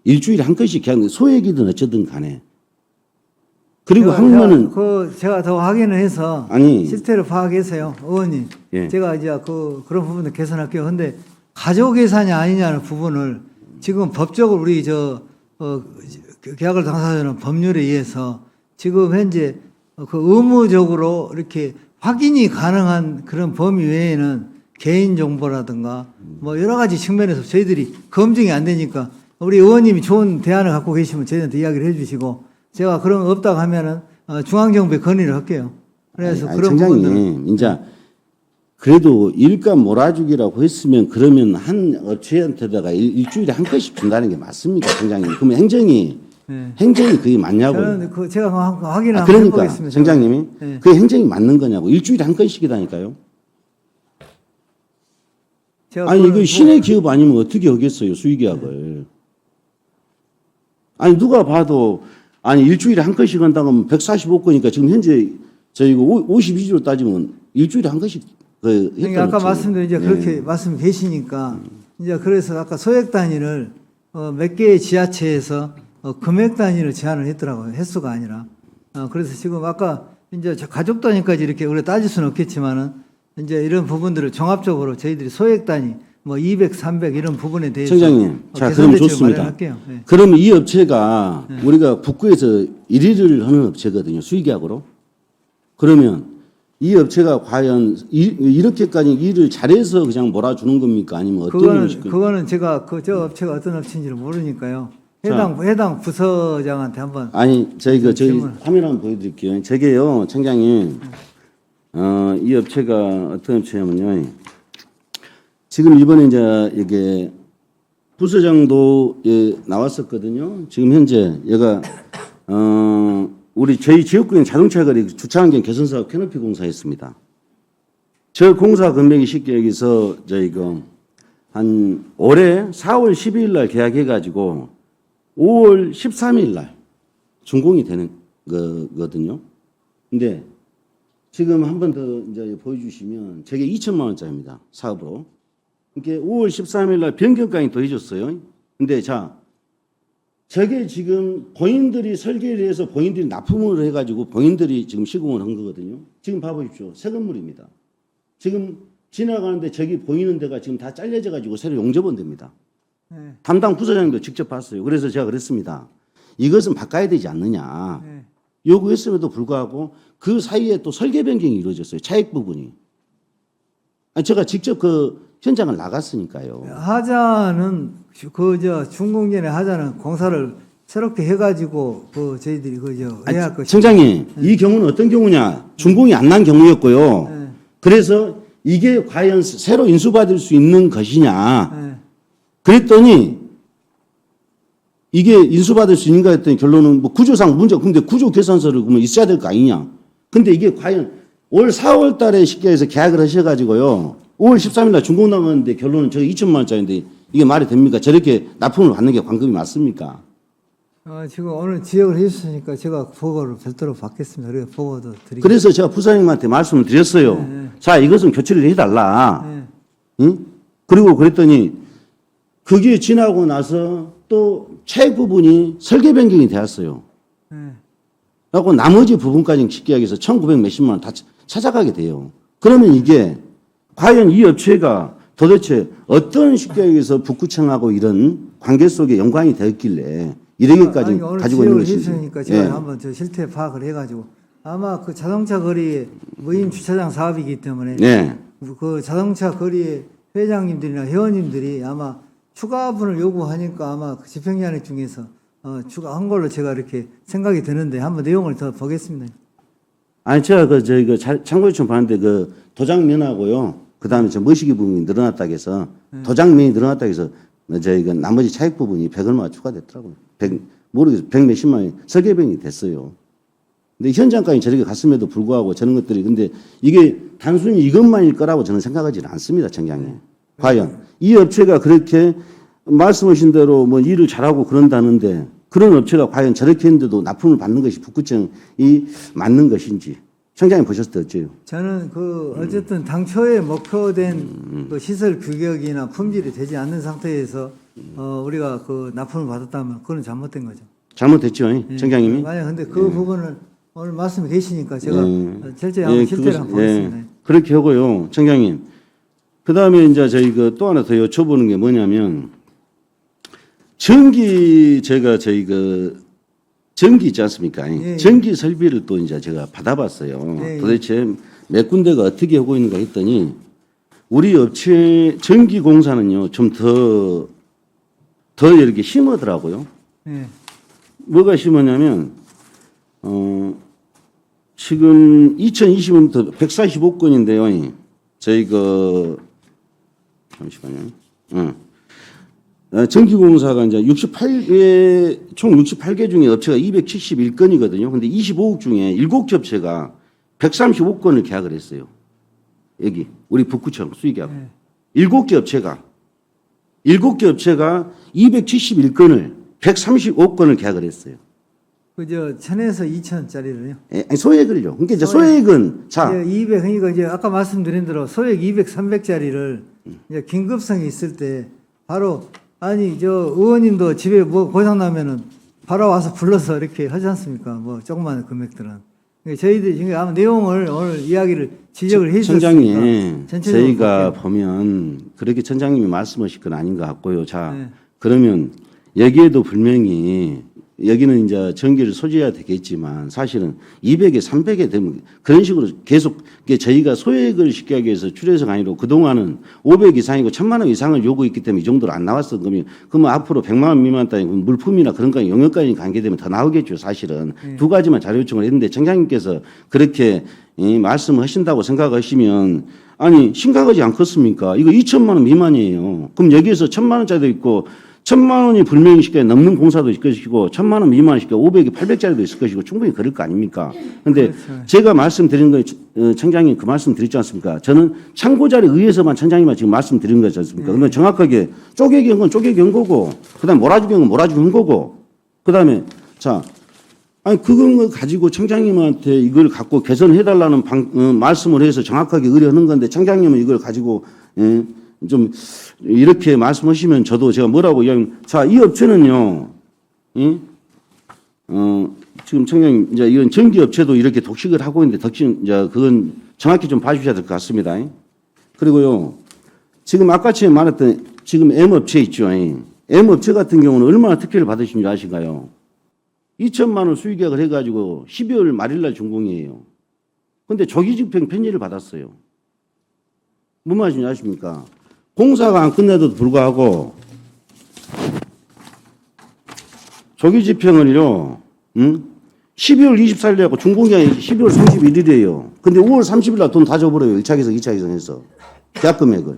일주일에 한 건씩 그냥 소액이든 어쩌든 간에 그리고 하면은 제가 더 확인을 해서 아니. 실태를 파악해서요, 의원님. 예. 제가 이제 그런 부분을 개선할게요. 근데 가족 예산이 아니냐는 부분을 지금 법적으로 우리 계약을 당사자는 법률에 의해서 지금 현재 그 의무적으로 이렇게 확인이 가능한 그런 범위 외에는 개인 정보라든가 뭐 여러 가지 측면에서 저희들이 검증이 안 되니까 우리 의원님이 좋은 대안을 갖고 계시면 저희한테 이야기를 해주시고 제가 그런 거 없다고 하면은 중앙정부에 건의를 할게요. 그래서 아니, 그런 부분들 청장님 이제 그래도 일감 몰아주기라고 했으면 그러면 한 업체한테다가 일주일에 한 건씩 준다는 게 맞습니까, 청장님? 그러면 행정이 그게 맞냐고요? 저는 제가 확인을 한번 그러니까 해보겠습니다. 청장님이 네. 그게 행정이 맞는 거냐고 일주일에 한 건씩이다니까요. 아니 이거 신의 기업 아니면 어떻게 하겠어요 수의계약을? 아니 누가 봐도 아니 일주일에 한 건씩 한다고 하면 145건이니까 지금 현재 저희가 52주로 따지면 일주일에 한 건씩 했던 그러니까 아까 업체. 말씀드린 이제 그렇게 말씀 계시니까 이제 그래서 아까 소액 단위를 몇 개의 지자체에서 금액 단위를 제한을 했더라고요. 횟수가 아니라. 그래서 지금 아까 이제 가족 단위까지 이렇게 우리가 따질 수는 없겠지만은 이제 이런 부분들을 종합적으로 저희들이 소액 단위 뭐 200, 300 이런 부분에 대해서 청장님, 자 개선 그럼 대책을 좋습니다. 마련할게요. 네. 그러면 이 업체가 우리가 북구에서 1위를 하는 업체거든요. 수의계약으로. 그러면 이 업체가 과연 이렇게까지 일을 잘해서 그냥 몰아주는 겁니까? 아니면 어떤 형식입니까? 그거는 제가 저 업체가 어떤 업체인지를 모르니까요. 해당 부서장한테 한번 아니 저희 질문. 화면 한번 보여드릴게요. 저게요, 청장님, 이 업체가 어떤 업체냐면요. 지금 이번에 이제 이게 부서장도 나왔었거든요. 지금 현재 얘가 저희 지역구엔 자동차 거리 주차환경 개선 사업 캐노피 공사했습니다. 저 공사 금액이 쉽게 여기서 한 올해 4월 12일 날 계약해가지고 5월 13일 날 준공이 되는 거거든요. 근데 지금 한 번 더 이제 보여주시면 저게 2천만 원짜리입니다. 사업으로. 이게 5월 13일 날 변경까지 더 해줬어요. 근데 자, 저게 지금 본인들이 설계를 해서 본인들이 납품을 해가지고 본인들이 지금 시공을 한 거거든요. 지금 봐보십시오. 새 건물입니다. 지금 지나가는데 저기 보이는 데가 지금 다 잘려져가지고 새로 용접은 됩니다. 네. 담당 부서장님도 직접 봤어요. 그래서 제가 그랬습니다. 이것은 바꿔야 되지 않느냐. 네. 요구했음에도 불구하고 그 사이에 또 설계 변경이 이루어졌어요. 차액 부분이. 아니, 제가 직접 그 현장을 나갔으니까요. 하자는 준공전에 하자는 공사를 새롭게 해가지고 저희들이 예약 청장님, 이 경우는 어떤 경우냐? 준공이 안 난 경우였고요. 네. 그래서 이게 과연 새로 인수받을 수 있는 것이냐? 네. 그랬더니 이게 인수받을 수 있는가 했더니 결론은 뭐 구조상 문제, 근데 구조 계산서를 그러면 있어야 될 거 아니냐? 근데 이게 과연 올 4월 달에 쉽게 해서 계약을 하셔가지고요. 5월 13일 날 준공 나갔는데 결론은 저기 2천만 원짜리인데 이게 말이 됩니까? 저렇게 납품을 받는 게 관금이 맞습니까? 지금 오늘 지적을 해주시니까 제가 보고를 별도로 받겠습니다. 그래서 보고도 드리겠습니다. 그래서 제가 부사장님한테 말씀을 드렸어요. 네. 자, 이것은 교체를 해달라. 네. 응? 그리고 그랬더니 그게 지나고 나서 또 차액 부분이 설계 변경이 되었어요. 네. 그래고 나머지 부분까지 쉽게 얘기해서 1,900 몇십만 원 다 찾아가게 돼요. 그러면 이게 과연 이 업체가 도대체 어떤 쉽게 얘기해서 북구청하고 이런 관계 속에 연관이 되었길래 이러기까지 오늘 가지고 있는 지적을 것인지. 해주시니까 제가 예. 한번 실태 파악을 해가지고 아마 그 자동차 거리 무인 주차장 사업이기 때문에 네. 그 자동차 거리 회장님들이나 회원님들이 아마 추가분을 요구하니까 아마 그 집행위원회 중에서 추가한 걸로 제가 이렇게 생각이 드는데 한번 내용을 더 보겠습니다. 아니 제가 참고 요청 봤는데 그 도장면하고요. 그다음에 저 머시기 부분이 늘어났다고 해서 도장면이 늘어났다고 해서 저희가 나머지 차익 부분이 100얼마가 추가됐더라고요. 100 몇십만 원이 설계병이 됐어요. 근데 현장까지 저렇게 갔음에도 불구하고 저런 것들이 근데 이게 단순히 이것만일 거라고 저는 생각하지는 않습니다, 청장님. 과연 이 업체가 그렇게 말씀하신 대로 뭐 일을 잘하고 그런다는데 그런 업체가 과연 저렇게 했는데도 납품을 받는 것이 북구청이 맞는 것인지 청장님 보셨을 때 어째요? 저는 어쨌든 당초에 목표된 그 시설 규격이나 품질이 되지 않는 상태에서 우리가 그 납품을 받았다면 그건 잘못된 거죠. 잘못됐죠, 청장님이? 만약 근데 그 부분을 오늘 말씀해 계시니까 제가 실제 한번 실태를 한번 보겠습니다. 그렇게 하고요, 청장님. 그 다음에 이제 저희 또 하나 더 여쭤보는 게 뭐냐면 전기 있지 않습니까? 예, 예. 전기 설비를 또 이제 제가 받아봤어요. 예, 예. 도대체 몇 군데가 어떻게 하고 있는가 했더니 우리 업체 전기공사는요 좀 더 이렇게 심하더라고요. 네. 뭐가 심하냐면 지금 2020년부터 145건인데요. 저희 잠시만요. 전기공사가 이제 총 68개 중에 업체가 271건이거든요. 근데 25억 중에 7개 업체가 135건을 계약을 했어요. 여기 우리 북구청 수의계약. 네. 7개 업체가 271건을 135건을 계약을 했어요. 그저 1000에서 2000짜리를요. 아니, 소액을요. 그러니까 이제 소액은 자 200 그러니까 이제 아까 말씀드린 대로 소액 200, 300짜리를 이제 긴급성이 있을 때 바로 의원님도 집에 뭐 고장 나면은 바로 와서 불러서 이렇게 하지 않습니까? 뭐 조그마한 금액들은 저희들이 지금 아마 내용을 오늘 이야기를 지적을 해 청장님, 주셨으니까 전체적으로 저희가 볼게요. 보면 그렇게 청장님이 말씀하실 건 아닌 것 같고요. 자, 네. 그러면 여기에도 분명히 여기는 이제 전기를 소지해야 되겠지만 사실은 200에 300에 되면 그런 식으로 계속 이게 저희가 소액을 쉽게 하기 위해서 추려서가 아니고 그동안은 500 이상이고 1000만 원 이상을 요구했기 때문에 이 정도로 안 나왔던 거면 그러면 앞으로 100만 원 미만 단위 물품이나 그런 거 영역까지 관계되면 더 나오겠죠. 사실은 두 가지만 자료 요청을 했는데 청장님께서 그렇게 말씀하신다고 생각하시면 아니 심각하지 않겠습니까? 이거 2천만 원 미만이에요. 그럼 여기에서 1000만 원짜리도 있고 1000만 원이 불명히 쉽게 넘는 공사도 있을 것이고 1000만 원 미만 쉽게 500이 800짜리도 있을 것이고 충분히 그럴 거 아닙니까? 근데 그렇죠. 제가 말씀드린 거 청장님 그 말씀 드렸지 않습니까? 저는 참고 자료에 의해서만 청장님한테 지금 말씀드린 거지 않습니까? 그러면 정확하게 쪼개기 한 건 쪼개기 한 거고 그다음에 몰아주기 한 건 몰아주기 한 거고 그다음에 자 아니 그걸 가지고 청장님한테 이걸 갖고 개선해달라는 말씀을 해서 정확하게 의뢰하는 건데 청장님은 이걸 가지고 좀 이렇게 말씀하시면 저도 제가 뭐라고 이야기 자, 이 업체는요. 지금 청장님 이제 이런 전기 업체도 이렇게 독식을 하고 있는데 덕신 이제 그건 정확히 좀 봐주셔야 될 것 같습니다. 그리고요. 지금 아까 전에 말했던 지금 M 업체 있죠. M 업체 같은 경우는 얼마나 특혜를 받으신 줄 아신가요? 2천만 원 수익 계약을 해가지고 12월 말일날 준공이에요. 근데 조기집행 편지를 받았어요. 무슨 말인지 아십니까? 공사가 안 끝나도 불구하고 조기 집행을요. 12월 24일에 하고 준공기한이 12월 31일이에요. 근데 5월 30일 날 돈 다 줘버려요. 1차 계산, 2차 계산해서 계약 금액을.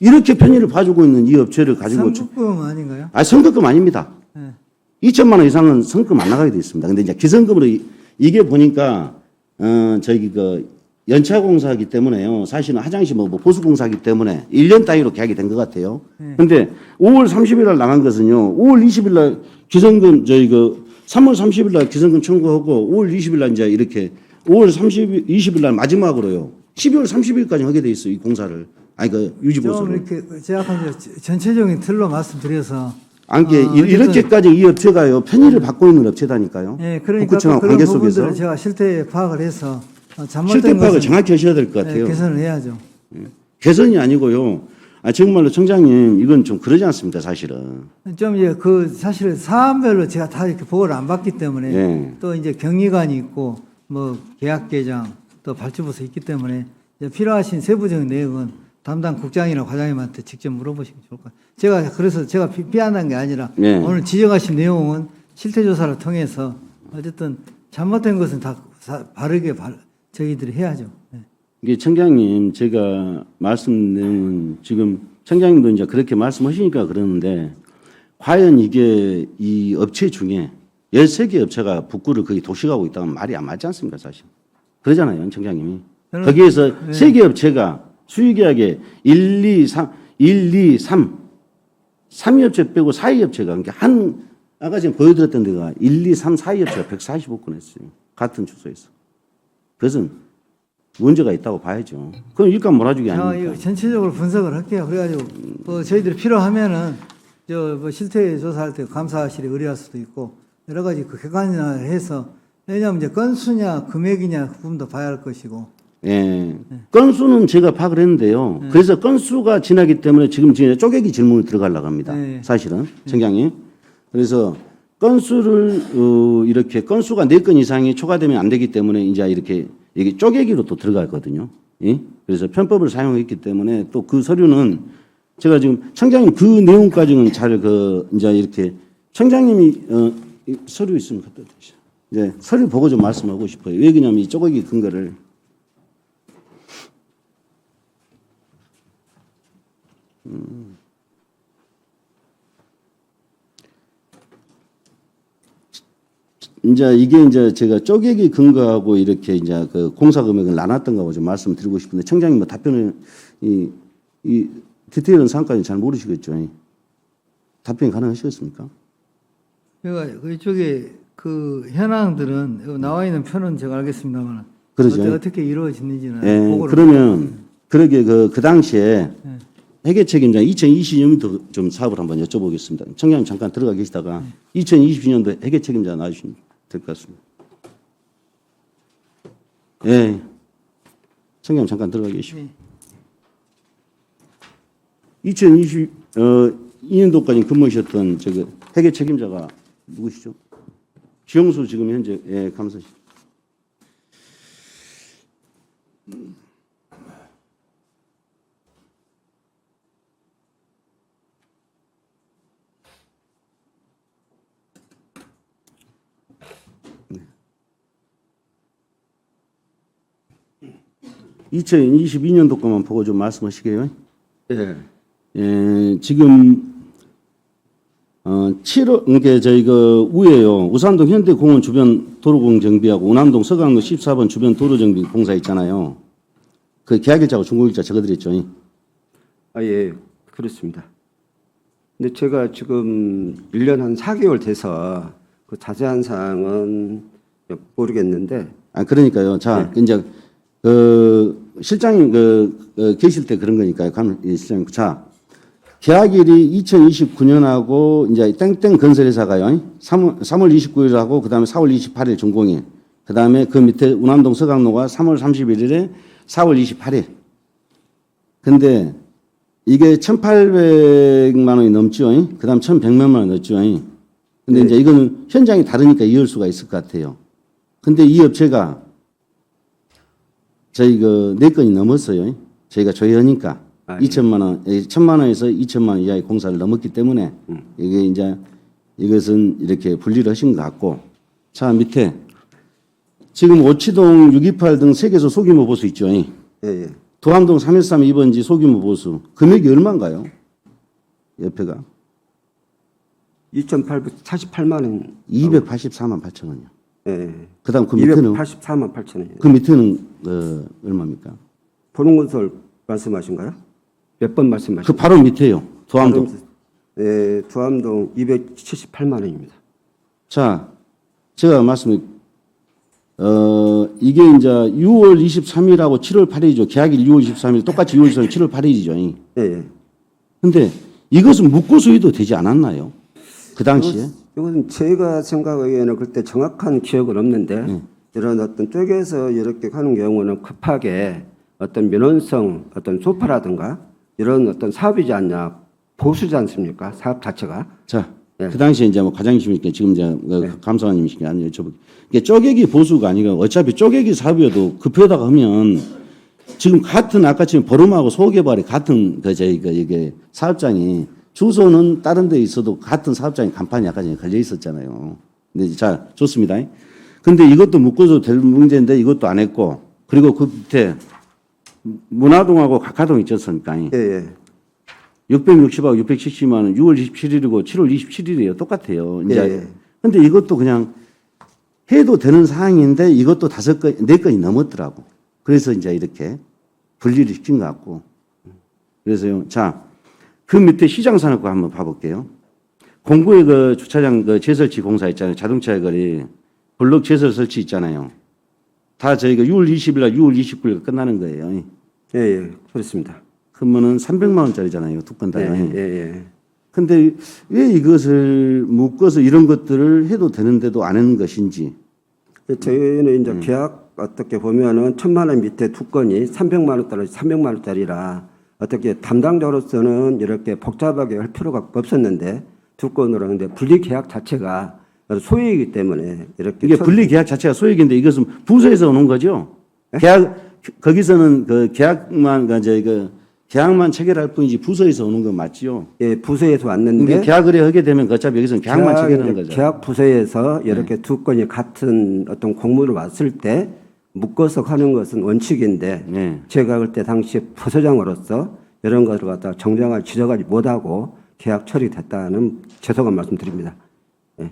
이렇게 편의를 봐주고 있는 이 업체를 가지고 선급금 아닌가요? 선급금 아닙니다. 네. 2천만 원 이상은 선급금 안 나가게 돼 있습니다. 근데 이제 기성금으로 이게 보니까 저기 그 연차공사이기 때문에요. 사실은 화장실 뭐 보수공사이기 때문에 1년 단위로 계약이 된 것 같아요. 그런데 5월 30일 날 나간 것은요. 5월 20일 날 기성금 3월 30일 날 기성금 청구하고 5월 20일 날 이제 이렇게 5월 20일 날 마지막으로요. 12월 30일까지 하게 돼 있어요. 이 공사를. 아니 그 유지 좀 보수를. 이렇게 제가 전체적인 틀로 말씀드려서 안게 이렇게까지 이 업체가요. 편의를 받고 있는 업체다니까요. 예, 그러니까 북구청하고 그런 관계 속에서 부분들을 제가 실태 파악을 해서 잘못된 실태 파악을 것은 정확히 하셔야 될 것 같아요. 개선을 해야죠. 개선이 아니고요. 정말로 청장님 이건 좀 그러지 않습니까 사실은. 좀 이제 그 사실 사안별로 제가 다 이렇게 보고를 안 받기 때문에 예. 또 이제 경리관이 있고 뭐 계약계장 또 발주부서 있기 때문에 이제 필요하신 세부적인 내용은 담당 국장이나 과장님한테 직접 물어보시면 좋을 것 같아요. 제가 그래서 제가 피한다는 게 아니라 예. 오늘 지적하신 내용은 실태조사를 통해서 어쨌든 잘못된 것은 다 바르게 저희들이 해야죠. 네. 이게 청장님 제가 말씀 내용은 지금 청장님도 이제 그렇게 말씀하시니까 그러는데 과연 이게 이 업체 중에 13개 업체가 북구를 거의 도식하고 있다면 말이 안 맞지 않습니까 사실. 그러잖아요 청장님이. 거기에서 3개 업체가 수의계약에 1, 2, 3, 3위 업체 빼고 4위 업체가 그러니까 아까 지금 보여드렸던 데가 1, 2, 3, 4위 업체가 145건 했어요. 같은 주소에서. 그것은 문제가 있다고 봐야죠. 그럼 일감 몰아주기 제가 아닙니까? 이거 전체적으로 분석을 할게요. 그래가지고 뭐 저희들이 필요하면은 뭐 실태 조사할 때 감사실에 의뢰할 수도 있고 여러 가지 그 객관화해서 왜냐하면 이제 건수냐 금액이냐 그 부분도 봐야 할 것이고. 예. 건수는 제가 파악을 했는데요. 그래서 건수가 지나기 때문에 지금 쪼개기 질문을 들어가려고 합니다. 네. 사실은 청장님. 그래서 건수를 이렇게 건수가 4건 이상이 초과되면 안 되기 때문에 이제 이렇게 쪼개기로 또 들어가거든요. 예? 그래서 편법을 사용했기 때문에 또 그 서류는 제가 지금 청장님 그 내용까지는 잘 이제 이렇게 청장님이 이 서류 있으면 갖다 주시죠. 이제 서류 보고 좀 말씀하고 싶어요. 왜 그러냐면 이 쪼개기 근거를 이제 이게 이제 제가 쪼개기 근거하고 이렇게 이제 그 공사 금액을 나눴던 거하고 좀 말씀드리고 싶은데 청장님 뭐 답변을 이 디테일한 사항까지 잘 모르시겠죠. 답변이 가능하시겠습니까? 그러니까 그쪽에 그 현황들은 나와 있는 표는 제가 알겠습니다만 그러죠. 어떻게 이루어지는지는 예, 보고를 그러면 그러게 그 당시에 회계 책임자 2022년도 좀 사업을 한번 여쭤보겠습니다. 청장님 잠깐 들어가 계시다가 2022년도 회계 책임자 나와주시면 될 것 같습니다. 예. 청장님 잠깐 들어가 계시고. 2022년도까지 근무하셨던 회계 책임자가 누구시죠? 지영수 지금 현재 감사실. 네. 2022년도 것만 보고 좀 말씀하시게요. 예. 예, 지금 7월 그러니까 저희 그 위에요. 우산동 현대공원 주변 도로공 정비하고 운암동 서강로 14번 주변 도로 정비 공사 있잖아요. 그 계약일자하고 준공일자 적어드렸죠. 아, 예. 그렇습니다. 근데 제가 지금 1년 한 4개월 돼서 그 자세한 사항은 모르겠는데. 아 그러니까요. 자, 이제 실장님 계실 때 그런 거니까요. 실장님. 자, 계약일이 2029년하고 이제 땡땡 건설회사가요. 3월 29일하고 그다음에 4월 28일 준공일. 그다음에 그 밑에 운암동 서강로가 3월 31일에 4월 28일. 근데 이게 1,800만 원이 넘죠. 그다음 1,100만 원 넘죠. 근데 이제 이거는 현장이 다르니까 이해할 수가 있을 것 같아요. 근데 이 업체가 저희 그 4건이 넘었어요. 저희가 조회하니까 2천만 원, 1,000만 원에서 2천만 원 이하의 공사를 넘었기 때문에 이게 이제 이것은 이렇게 분리를 하신 것 같고. 자, 밑에 지금 오치동 628 등 3개소 소규모 보수 있죠. 예, 예. 도암동 313 2번지 소규모 보수 금액이 얼마인가요? 옆에가 2,848만 원. 284만 8천 원이요. 예. 그다음 그 밑에는 284만 8천 원이에요. 그 밑에는 얼마입니까? 보능건설 말씀하신가요? 몇 번 그 말씀하신? 바로 밑에요. 도암동. 예, 두암동 278만 원입니다. 자, 제가 이게 이제 6월 23일하고 7월 8일이죠. 계약일 6월 23일 똑같이 6월 23일 7월 8일이죠. 예, 예. 근데 이것은 묶고 수의도 되지 않았나요? 그 당시에? 이것은 제가 생각하기에는 그때 정확한 기억은 없는데 이런 어떤 쪽에서 이렇게 하는 경우는 급하게 어떤 민원성 어떤 소파라든가 이런 어떤 사업이지 않냐 보수지 않습니까? 사업 자체가. 자, 네. 그 당시에 이제 뭐 과장님이니까 지금 이제 감사관님이시니까 아니 여쭤볼게요. 이게 쪼개기 보수가 아니고 어차피 쪼개기 사업이어도 급하다가 하면 지금 같은 아까 지금 보름하고 소개발이 같은 이게 사업장이 주소는 다른 데 있어도 같은 사업장이 간판이 아까 전에 걸려 있었잖아요. 근데 자, 좋습니다. 근데 이것도 묶어도 될 문제인데 이것도 안 했고 그리고 그 밑에 문화동하고 각하동 있지 않습니까? 예, 예. 660하고 670만 원 6월 27일이고 7월 27일이에요. 똑같아요. 이제 예. 근데 이것도 그냥 해도 되는 사항인데 이것도 4건이 넘었더라고. 그래서 이제 이렇게 분리를 시킨 것 같고. 그래서요. 자, 그 밑에 시장산업과 한번 봐볼게요. 공구의 그 주차장 그 재설치 공사 있잖아요. 자동차의 거리 블록 재설 설치 있잖아요. 다 저희가 6월 20일 날 6월 29일 끝나는 거예요. 예, 예. 그렇습니다. 그러면은 300만 원짜리잖아요. 두 건 다요. 예, 예, 예. 근데 왜 이것을 묶어서 이런 것들을 해도 되는데도 안 하는 것인지. 저희는 이제 계약 어떻게 보면은 1,000만 원 밑에 두 건이 300만 원짜리 300만 원짜리라 어떻게 담당자로서는 이렇게 복잡하게 할 필요가 없었는데 두 건으로 하는데 분리 계약 자체가 소액이기 때문에 이렇게 이게 분리 계약 자체가 소액인데 이것은 부서에서 오는 거죠. 거기서는 그 계약만 계약만 체결할 뿐이지 부서에서 오는 건 맞지요. 예, 부서에서 왔는데 이게 계약을 하게 되면 어차피 여기서는 계약만 체결하는 거죠. 계약 부서에서 이렇게 두 건이 같은 어떤 공문을 왔을 때 묶어서 하는 것은 원칙인데 네. 제가 그때 당시 부서장으로서 이런 것을 갖다 정당하게 지적하지 못하고 계약 처리됐다는 죄송한 말씀드립니다. 예.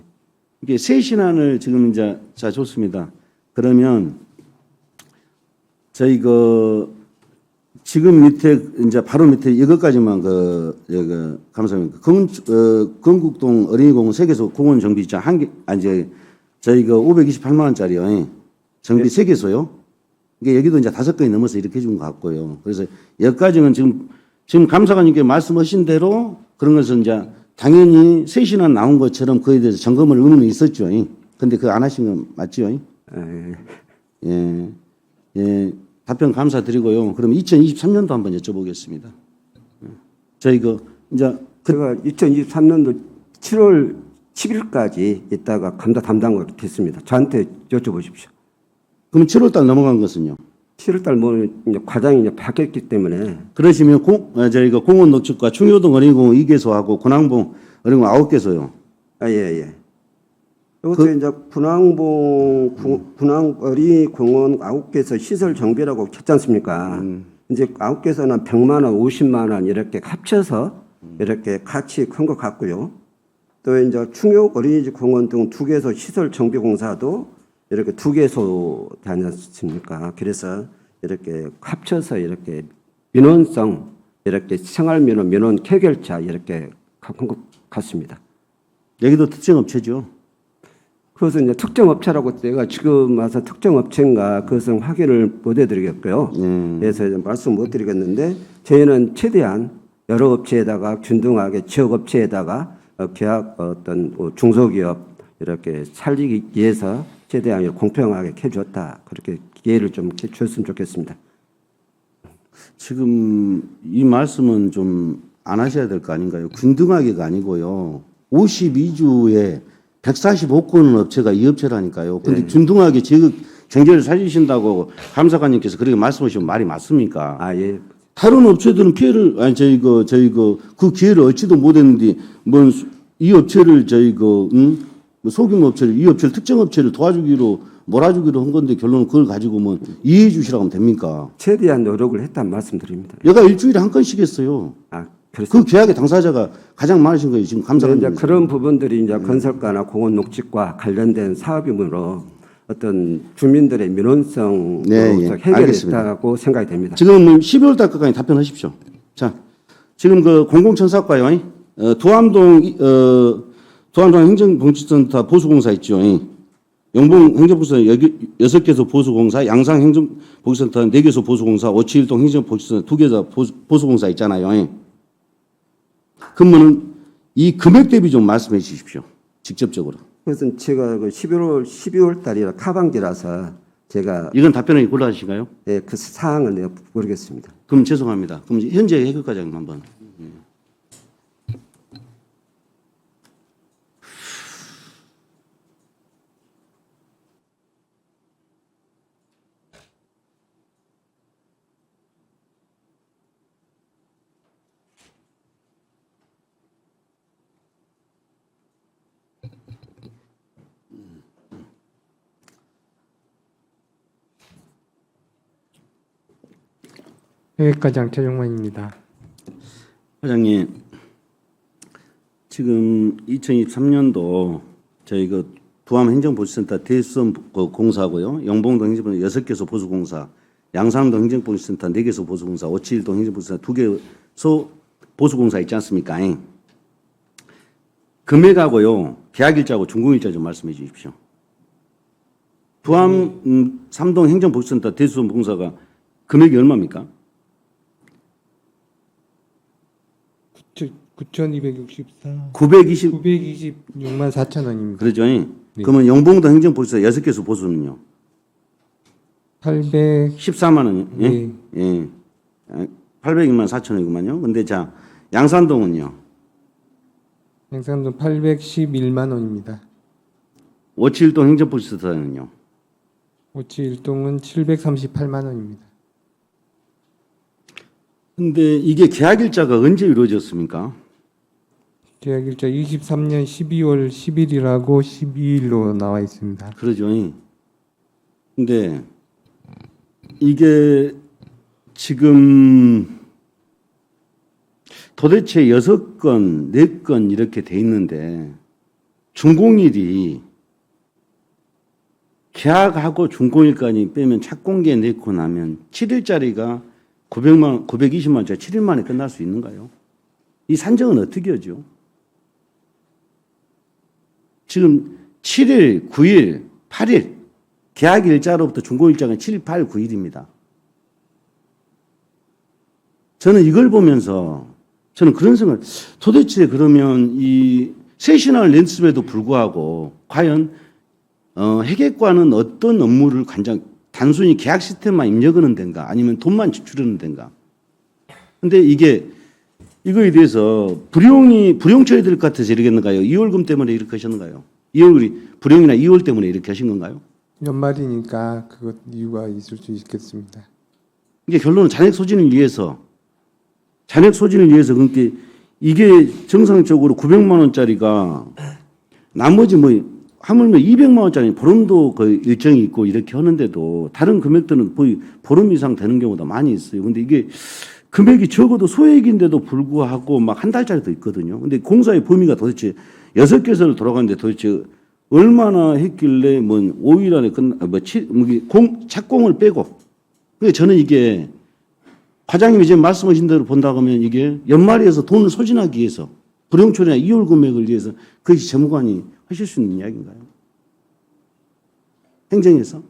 이게 세 신안을 지금 이제 자 좋습니다. 그러면 저희 지금 밑에 이제 바로 밑에 이것까지만 감사합니다. 건국동 어린이공원 세계소 공원 정비 있죠. 이제 저희가 528만 원짜리요. 정비 세계소요. 이게 여기도 이제 5건이 넘어서 이렇게 해준 것 같고요. 그래서 여기까지는 지금 감사관님께 말씀하신 대로 그런 것은 이제 당연히 세 신안 나온 것처럼 그에 대해서 점검을 의무는 있었죠. 근데 그거 안 하신 건 맞죠? 예. 예, 답변 감사드리고요. 그럼 2023년도 한번 여쭤보겠습니다. 저희 이제 제가 2023년도 7월 10일까지 있다가 감사 담당을 됐습니다. 저한테 여쭤보십시오. 그럼 7월달 넘어간 것은요? 7월달 뭐 이제 과장이 이제 바뀌었기 때문에 그러시면 저희가 공원 녹지과 충효동 어린이공원 2개소하고 군항봉 어린이공원 9개소요. 예. 이것도 이제 군항봉 군항 어린이공원 9개소 시설 정비라고 했지 않습니까? 이제 9개소는 100만 원, 50만 원 이렇게 합쳐서 이렇게 같이 큰 것 같고요. 또 이제 충육 어린이집 공원 등 2개소 시설 정비 공사도 이렇게 2개소 되지 않습니까? 그래서 이렇게 합쳐서 이렇게 민원성 이렇게 생활민원, 민원 쾌결차 이렇게 큰 것 같습니다. 여기도 특정 업체죠. 그것은 이제 특정 업체라고 제가 지금 와서 특정 업체인가 그것은 확인을 못 해드리겠고요. 그래서 이제 말씀 못 드리겠는데 저희는 최대한 여러 업체에다가 균등하게 지역 업체에다가 계약 어떤 중소기업 이렇게 살리기 위해서 최대한 공평하게 해줬다. 그렇게 기회를 좀 줬으면 좋겠습니다. 지금 이 말씀은 좀 안 하셔야 될 거 아닌가요? 균등하게가 아니고요. 52주에 145건 업체가 이 업체라니까요. 근데 균등하게 지역 경제를 살리신다고 감사관님께서 그렇게 말씀하시면 말이 맞습니까? 아, 예. 다른 업체들은 피해를 그 기회를 얻지도 못했는데 뭔 이 업체를 소규모 업체를 이 업체를 특정 업체를 도와주기로 몰아주기로 한 건데 결론은 그걸 가지고 뭐 이해해 주시라고 하면 됩니까? 최대한 노력을 했다는 말씀드립니다. 얘가 일주일에 한 건씩 했어요. 아, 그렇습니다. 그 계약의 당사자가 가장 많으신 거예요. 지금 이제 감사합니다. 그런 부분들이 이제 건설가나 공원 녹지과 관련된 사업이므로 어떤 주민들의 민원성으로 네, 예. 해결했다고 생각이 됩니다. 지금 12월 달까지 답변하십시오. 자, 지금 그 공공청사과요. 두암동 행정복지센터 보수공사 있죠. 영봉 행정복지센터 6개소 보수공사, 양상 행정복지센터 4개소 보수공사, 오치일동 행정복지센터 2개소 보수공사 있잖아요. 그러면은 이 금액 대비 좀 말씀해 주십시오. 직접적으로. 그것은 제가 그 12월 달이라 하반기라서 제가 이건 답변하기 곤란하신가요? 예, 그 사항은 내가 모르겠습니다. 그럼 죄송합니다. 그럼 현재 해결과장 한번. 회계과장 최종만입니다. 과장님, 지금 2023년도 저희 두암 행정복지센터 대수원 공사고요, 영봉동 행정복지센터 6개소 보수공사, 양산동 행정복지센터 4개소 보수공사, 오치일동 행정복지센터 2개소 보수공사 있지 않습니까? 금액하고요, 계약일자하고 준공일자 좀 말씀해 주십시오. 두암 삼동 행정복지센터 대수원 공사가 금액이 얼마입니까? 9,264. 926만 4천 원입니다. 그러죠? 그러면 영봉도 행정복지사 6개소 보수는요? 14만 원이요? 예? 예. 802만 4천 원이구만요. 근데 자, 양산동은요? 양산동 811만 원입니다. 오치일동 행정복지센터는요? 오치일동은 738만 원입니다. 근데 이게 계약일자가 언제 이루어졌습니까? 계약일자 23년 12월 10일이라고 12일로 나와 있습니다. 그러죠. 근데 이게 지금 도대체 6건, 4건 이렇게 돼 있는데 준공일이 계약하고 준공일까지 빼면 착공기에 넣고 나면 7일짜리가 920만 원짜리 7일 만에 끝날 수 있는가요? 이 산정은 어떻게 하죠? 지금 7일, 9일, 8일 계약 일자로부터 준공 일자가 7일, 8일, 9일입니다. 저는 이걸 보면서 저는 그런 생각, 도대체 그러면 이 세셔널 랜드스에도 불구하고 과연 회계과는 어떤 업무를 가장 단순히 계약 시스템만 입력하는 데인가 아니면 돈만 지출하는 데인가. 근데 이거에 대해서 불용 처리될 것 같아서 이러겠는가요? 2월금 때문에 이렇게 하셨는가요? 2월 불용이나 2월 때문에 이렇게 하신 건가요? 연말이니까 그것 이유가 있을 수 있겠습니다. 이게 결론은 잔액 소진을 위해서 그러니까 이게 정상적으로 900만 원짜리가 나머지 뭐 하물며 200만 원짜리 보름도 거의 일정이 있고 이렇게 하는데도 다른 금액들은 거의 보름 이상 되는 경우도 많이 있어요. 근데 이게 금액이 적어도 소액인데도 불구하고 막 한 달짜리도 있거든요. 근데 공사의 범위가 도대체 6개서를 돌아가는데 도대체 얼마나 했길래 뭐 5일 안에 착공을 빼고. 그래서 저는 이게 과장님이 지금 말씀하신 대로 본다고 하면 이게 연말에서 돈을 소진하기 위해서 불용처리나 2월 금액을 위해서 그것이 재무관이 하실 수 있는 이야기인가요? 행정에서?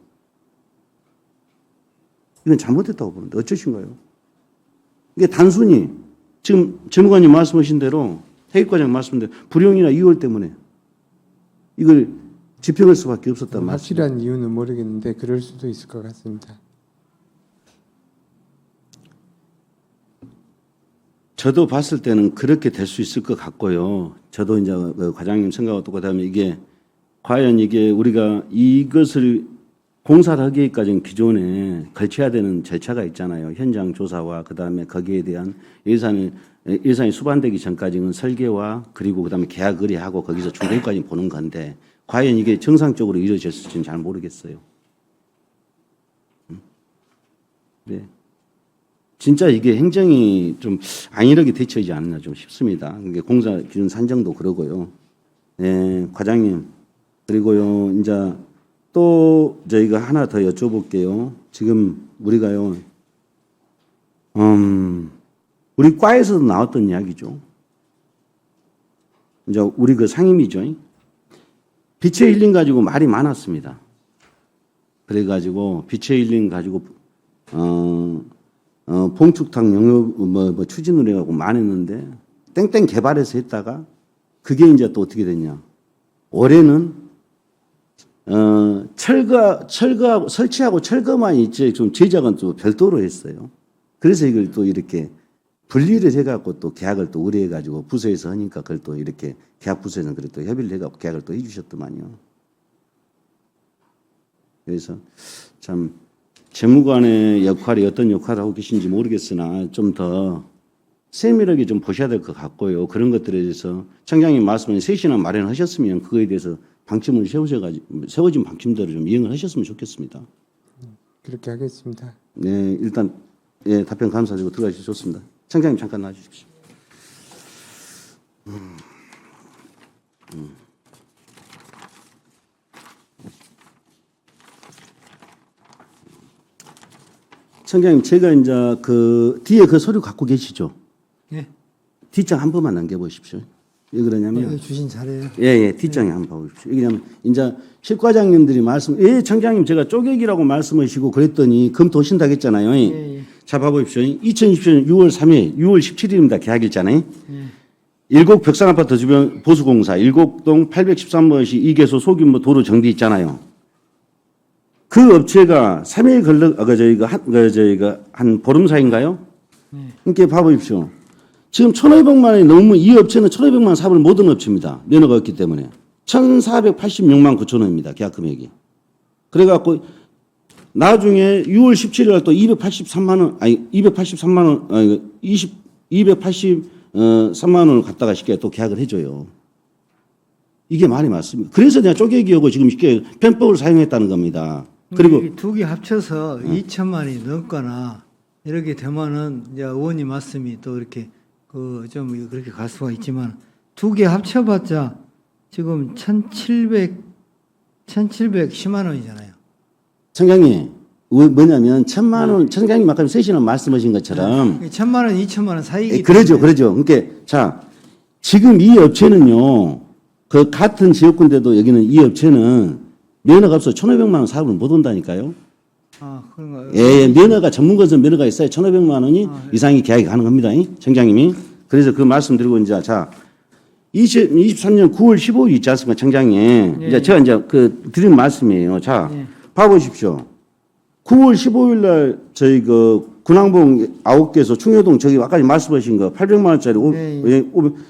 이건 잘못했다고 보는데 어쩌신가요? 이게 단순히 지금 재무관님 말씀하신 대로 회계과장 말씀한 대로 불용이나 2월 때문에 이걸 집행할 수밖에 없었단 말이죠. 확실한 이유는 모르겠는데 그럴 수도 있을 것 같습니다. 저도 봤을 때는 그렇게 될 수 있을 것 같고요. 저도 이제 그 과장님 생각하고 똑같으면 이게 과연 이게 우리가 이것을 공사를 하기까지는 기존에 걸쳐야 되는 절차가 있잖아요. 현장 조사와 그다음에 거기에 대한 예산이 수반되기 전까지는 설계와 그리고 그다음에 계약 의뢰하고 거기서 준공까지 보는 건데 과연 이게 정상적으로 이루어졌을지는 잘 모르겠어요. 네. 진짜 이게 행정이 좀 안일하게 대처하지 않나 좀 싶습니다. 이게 공사 기준 산정도 그러고요. 네, 과장님. 그리고요, 이제 또 저희가 하나 더 여쭤볼게요. 지금 우리가요, 우리 과에서도 나왔던 이야기죠. 이제 우리 그 상임이죠. 빛의 힐링 가지고 말이 많았습니다. 그래가지고 빛의 힐링 가지고 봉축탕 영업 추진을 해가고 많았는데 땡땡 개발해서 했다가 그게 이제 또 어떻게 됐냐? 올해는 철거하고 설치하고 철거만 있지 좀 제작은 또 별도로 했어요. 그래서 이걸 또 이렇게 분리를 해갖고 또 계약을 또 의뢰해가지고 부서에서 하니까 그걸 또 이렇게 계약 부서에서는 그래 또 협의를 해갖고 계약을 또 해주셨더만요. 그래서 참 재무관의 역할이 어떤 역할을 하고 계신지 모르겠으나 좀 더 세밀하게 좀 보셔야 될 것 같고요. 그런 것들에 대해서 청장님 말씀은 3시나 마련하셨으면 그거에 대해서 방침을 세워진 방침대로 좀 이행을 하셨으면 좋겠습니다. 그렇게 하겠습니다. 네, 일단 예, 답변 감사드리고 들어가시죠. 좋습니다. 청장님 잠깐 나와주십시오. 청장님, 제가 이제 그 뒤에 그 서류 갖고 계시죠? 예. 뒷장 한 번만 남겨보십시오. 왜 그러냐면 주신 잘해요. 예, 뒷장에 한번 봐보십시오. 왜냐하면 이제 실과장님들이 청장님 제가 쪼개기라고 말씀하시고 그랬더니 검토하신다고 했잖아요. 예. 자, 봐보십시오. 2020년 6월 3일, 6월 17일입니다. 계약일자네. 일곡 벽산아파트 주변 보수공사, 일곡동 813번시 2개소 소규모 도로 정비 있잖아요. 그 업체가 3일 저희가 한 보름 사이인가요? 이렇게 봐보십시오. 지금 1,500만 원이 넘으면 이 업체는 1,500만 원 사업을 못한 업체입니다. 면허가 없기 때문에. 1,486만 9천 원입니다. 계약 금액이. 그래갖고 나중에 6월 17일 날 또 283만 원을 갖다가 쉽게 또 계약을 해줘요. 이게 말이 맞습니다. 그래서 내가 쪼개기하고 지금 쉽게 편법을 사용했다는 겁니다. 그리고 두 개 합쳐서 2천만 원이 넘거나 이렇게 되면은 이제 의원님 말씀이 또 이렇게 좀 그렇게 갈 수가 있지만 두 개 합쳐봤자 지금 1,710만 원이잖아요. 청장님, 뭐냐면 1,000만 원, 청장님 아까 3시나 말씀하신 것처럼 1,000만 원, 2천만 원 사이기 그러죠. 그러니까 자, 지금 이 업체는요. 그 같은 지역군데도 여기는 이 업체는 면허가 없어 1,500만 원 사업을 못 온다니까요. 아, 그런가요? 예, 면허가 전문건설 면허가 있어야 1,500만 원이 이상이 계약이 가능합니다. 청장님이. 그래서 그 말씀드리고 이제 자 2023년 9월 15일 있지 않습니까, 청장님. 이제 제가 이제 그 드린 말씀이에요. 자, 봐보십시오. 9월 15일 날 저희 그 군항봉 9개소 충효동 저기 아까 말씀하신 거 800만 원짜리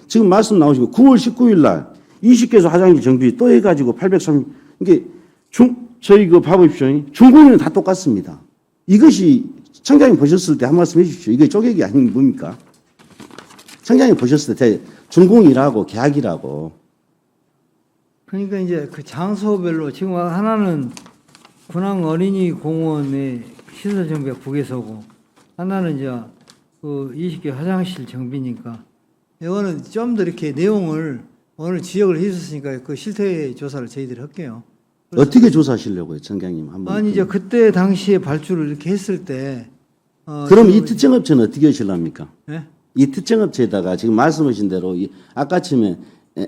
지금 말씀 나오신 거 9월 19일 날 20개소 화장실 정비 또 해가지고 830 이게 저희 그 봐보십시오. 중공인은 다 똑같습니다. 이것이 청장님 보셨을 때 한 말씀 해주십시오. 이게 쪼개기 아닌 뭡니까? 청장님 보셨을 때 준공이라고 계약이라고. 그러니까 이제 그 장소별로 지금 하나는 군항 어린이 공원의 시설 정비가 9개소고 하나는 이제 그 20개 화장실 정비니까 이거는 좀 더 이렇게 내용을 오늘 지적을 해주셨으니까 그 실태 조사를 저희들이 할게요. 어떻게 조사하시려고요, 청장님? 한번. 아니 이제 그때 당시에 발주를 이렇게 했을 때 그럼 이 특정업체는 어떻게 하실랍니까? 예? 이 특정업체에다가 지금 말씀하신 대로 아까 처음에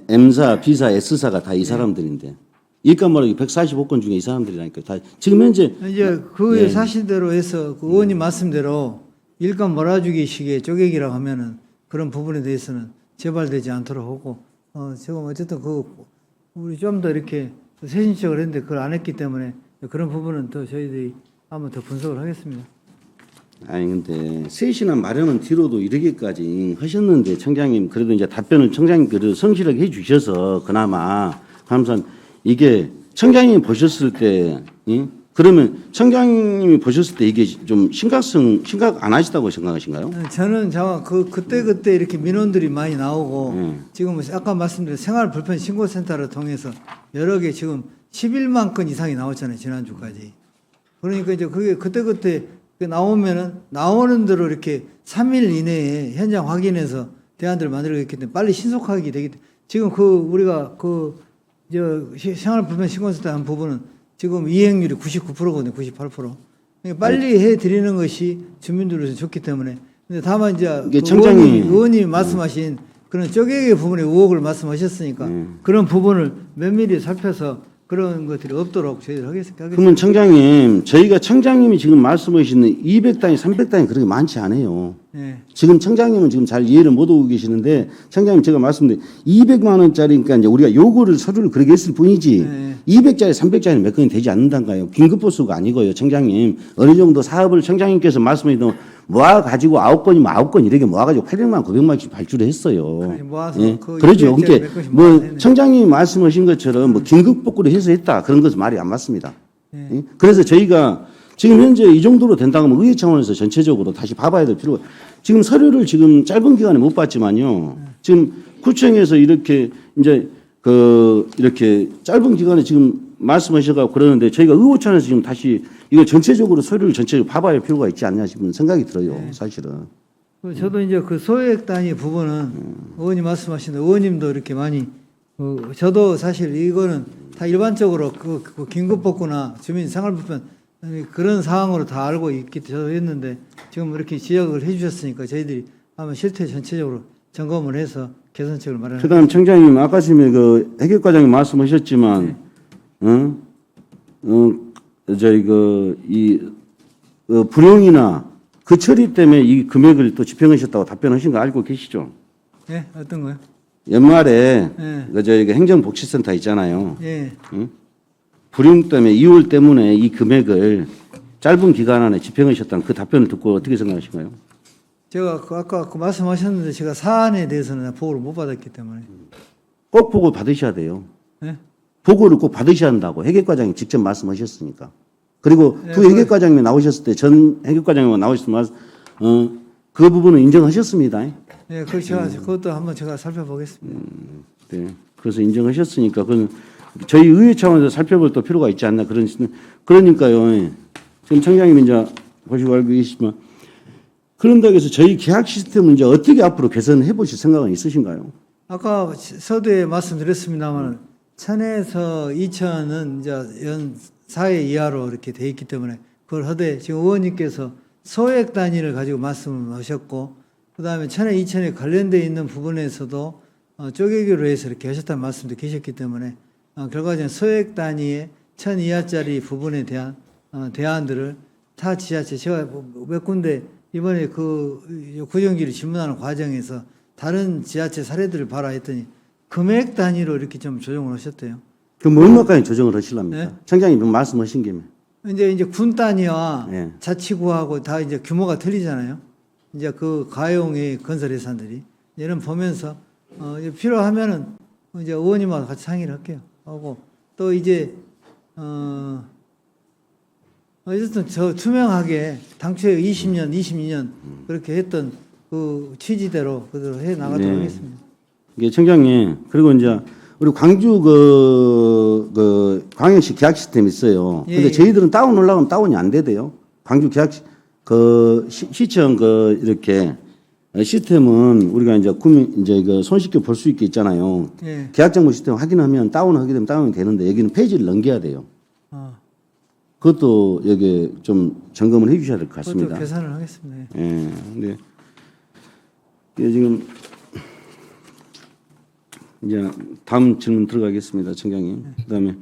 M사, B사, S사가 다 이 사람들인데 일감 말하기 145건 중에 이 사람들이라니까 다 지금 현재 이제 그 사실대로 해서 그 의원님 말씀대로 일감 몰아주기식의 쪼개기라고 하면은 그런 부분에 대해서는 재발되지 않도록 하고 지금 어쨌든 그 우리 좀 더 이렇게 세심적으로 했는데 그걸 안 했기 때문에 그런 부분은 더 저희들이 한번 더 분석을 하겠습니다. 아니 근데 셋이나 마련은 뒤로도 이렇게까지 하셨는데 청장님 그래도 이제 답변을 청장님 그래도 성실하게 해주셔서 그나마 감사한 이게 청장님이 보셨을 때 그러면 청장님이 보셨을 때 이게 좀 심각 안 하시다고 생각하신가요? 저는 그때 이렇게 민원들이 많이 나오고 지금 아까 말씀드린 생활 불편 신고센터를 통해서 여러 개 지금 11만 건 이상이 나왔잖아요 지난주까지. 그러니까 이제 그게 그때 나오면은 나오는 대로 이렇게 3일 이내에 현장 확인해서 대안들을 만들기 때문에 빨리 신속하게 되기 때문에 지금 우리가 생활 불편 신고센터 한 부분은 지금 이행률이 99%거든요, 98%. 그러니까 빨리 해 드리는 것이 주민들로서 좋기 때문에. 근데 다만 이제 이게 청장님 의원님이 말씀하신 그런 쪼개기 부분의 의혹을 말씀하셨으니까 그런 부분을 면밀히 살펴서 그런 것들이 없도록 저희들 하겠습니다. 그러면 청장님 저희가 청장님이 지금 말씀하시는 200단위, 300단위 그렇게 많지 않아요. 네. 지금 청장님은 지금 잘 이해를 못 하고 계시는데 청장님 제가 말씀드린 200만 원짜리니까 이제 우리가 요구를 서류를 그렇게 했을 뿐이지 네. 200짜리, 300짜리 몇 건이 되지 않는단가요. 긴급 보수가 아니고요, 청장님. 어느 정도 사업을 청장님께서 말씀하신 모아가지고 9건이면 9건 이렇게 모아가지고 800만, 900만씩 발주를 했어요. 모아서 그러죠. 몇 그러니까 건씩 뭐 모아냈네. 청장님이 말씀하신 것처럼 뭐 긴급 복구를 해서 했다 그런 것은 말이 안 맞습니다. 네. 그래서 저희가 지금 현재 이 정도로 된다고 하면 의회 차원에서 전체적으로 다시 봐봐야 될 필요가 지금 서류를 지금 짧은 기간에 못 봤지만요. 지금 구청에서 이렇게 이제 이렇게 짧은 기간에 지금 말씀하셔가지고 그러는데 저희가 의호차원에서 지금 다시 이거 전체적으로 서류를 전체적으로 봐봐야 할 필요가 있지 않냐 싶은 생각이 들어요, 사실은. 저도 이제 그 소액 단위 부분은 의원님 말씀하신 대로 의원님도 이렇게 많이 저도 사실 이거는 다 일반적으로 그 긴급 복구나 주민 생활 불편 그런 상황으로 다 알고 있기 때문에 저도 했는데 지금 이렇게 지적을 해주셨으니까 저희들이 한번 실태 전체적으로 점검을 해서 개선책을 마련할. 그다음 청장님 아까 전에 그 해결과장님 말씀하셨지만, 저희 불용이나 그 처리 때문에 이 금액을 또 집행하셨다고 답변하신 거 알고 계시죠? 예, 어떤 거요? 연말에 예. 저희가 행정복지센터 있잖아요. 예. 불용 때문에 2월 때문에 이 금액을 짧은 기간 안에 집행하셨다는 그 답변을 듣고 어떻게 생각하신가요? 제가 아까 말씀하셨는데 제가 사안에 대해서는 보고를 못 받았기 때문에. 꼭 보고 받으셔야 돼요. 예? 보고를 꼭 받으셔야 한다고 해결과장이 직접 말씀하셨으니까. 그리고 네, 그 해결과장님이 나오셨을 때 전 해결과장님이 나오셨을 때 그 부분은 인정하셨습니다. 예, 그것도 한번 제가 살펴보겠습니다. 네. 그래서 인정하셨으니까 그건 저희 의회 차원에서 살펴볼 또 필요가 있지 않나 그러니까요. 지금 청장님 이제 보시고 알고 계시지만 그런다고 해서 저희 계약 시스템을 이제 어떻게 앞으로 개선해 보실 생각은 있으신가요? 아까 서두에 말씀드렸습니다만 1000에서 2000은 이제 연 4회 이하로 이렇게 돼 있기 때문에 그걸 하되 지금 의원님께서 소액 단위를 가지고 말씀을 하셨고 그다음에 1000에 2000에 관련돼 있는 부분에서도 쪼개기로 해서 이렇게 하셨다는 말씀도 계셨기 때문에 결과적으로 소액 단위의 1000 이하짜리 부분에 대한 대안들을 타 지자체 제가 몇 군데 이번에 구정기를 질문하는 과정에서 다른 지자체 사례들을 봐라 했더니 금액 단위로 이렇게 좀 조정을 하셨대요. 그럼 얼마까지 조정을 하시랍니까? 네? 청장님 말씀하신 김에. 이제 군 단위와 예. 자치구하고 다 이제 규모가 틀리잖아요. 이제 그 가용의 건설 예산들이 이런 보면서 이제 필요하면은 이제 의원님하고 같이 상의를 할게요. 하고 또 이제 어쨌든 저 투명하게 당초에 20년, 22년 그렇게 했던 그 취지대로 그대로 해 나가도록 네. 하겠습니다. 이게 청장님 그리고 이제 우리 광주 광역시 계약 시스템 있어요. 예, 근데 예. 저희들은 다운 올라가면 다운이 안 되대요. 광주 계약 시청 이렇게 시스템은 우리가 이제 이제 손쉽게 볼 수 있게 있잖아요. 예. 계약 정보 시스템 확인하면 다운하게 되면 다운이 되는데 여기는 페이지를 넘겨야 돼요. 그것도 여기 좀 점검을 해 주셔야 될 것 같습니다. 그것도 계산을 하겠습니다. 예. 예. 근데 이게 지금 이제 다음 질문 들어가겠습니다, 청장님. 그다음에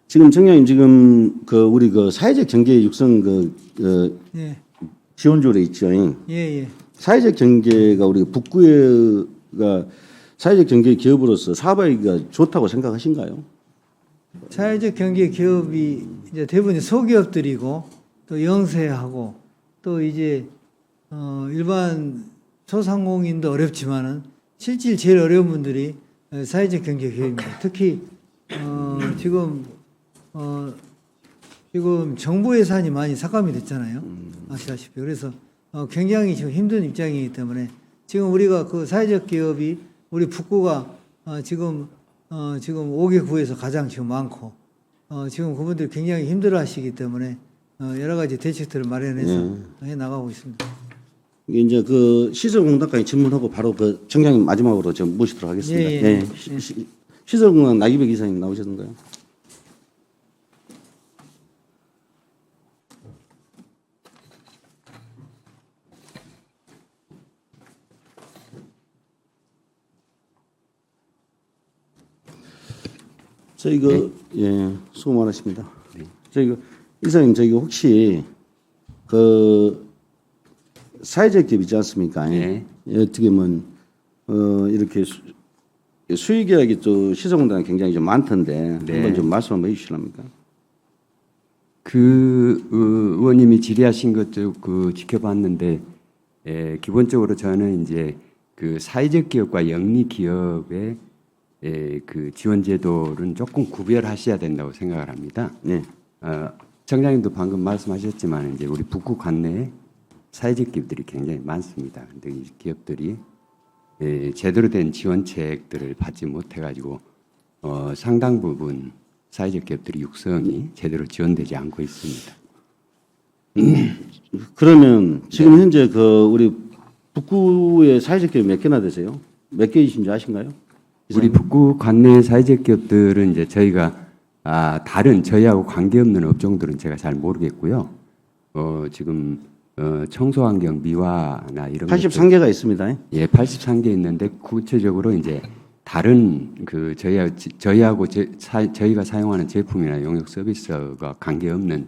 지금 청장님 지금 우리 사회적 경제 육성 예. 지원조례 있죠. 예. 사회적 경제가 우리 북구가 사회적 경제 기업으로서 사업하기가 좋다고 생각하신가요? 사회적 경제 기업이 이제 대부분 소기업들이고 또 영세하고 또 이제 일반 소상공인도 어렵지만은 실질 제일 어려운 분들이 사회적 경제 기업입니다. 특히 지금 정부 예산이 많이 삭감이 됐잖아요. 아시다시피 그래서 굉장히 지금 힘든 입장이기 때문에 지금 우리가 그 사회적 기업이 우리 북구가 지금 5개 구에서 가장 지금 많고 지금 그분들이 굉장히 힘들어하시기 때문에 여러 가지 대책들을 마련해서 해 나가고 있습니다. 이게 이제 시설공단까지 질문하고 바로 청장님 마지막으로 좀 모시도록 하겠습니다. 예. 시설공단 나기백 이사님 나오셨는가요? 수고 많으십니다. 이사님 혹시 사회적 기업 있지 않습니까? 네. 어떻게 보면 이렇게 수의계약이 또 시설공단이 굉장히 좀 많던데 네. 한번 좀 말씀 한번 해주시랍니까? 의원님이 질의하신 것도 지켜봤는데 기본적으로 저는 이제 사회적 기업과 영리 기업의 지원 제도는 조금 구별하셔야 된다고 생각을 합니다. 네. 청장님도 방금 말씀하셨지만 이제 우리 북구 관내에 사회적 기업들이 굉장히 많습니다. 근데 이 기업들이 제대로 된 지원책들을 받지 못해가지고 상당 부분 사회적 기업들이 육성이 제대로 지원되지 않고 있습니다. 그러면 지금 현재 우리 북구의 사회적 기업 몇 개나 되세요? 몇 개이신지 아신가요? 우리 북구 관내 사회적 기업들은 이제 저희가 다른 저희하고 관계없는 업종들은 제가 잘 모르겠고요. 지금 청소환경 미화나 이런 83개가 있습니다. 예, 83개 있는데 구체적으로 이제 다른 저희하고 저희가 사용하는 제품이나 용역 서비스가 관계없는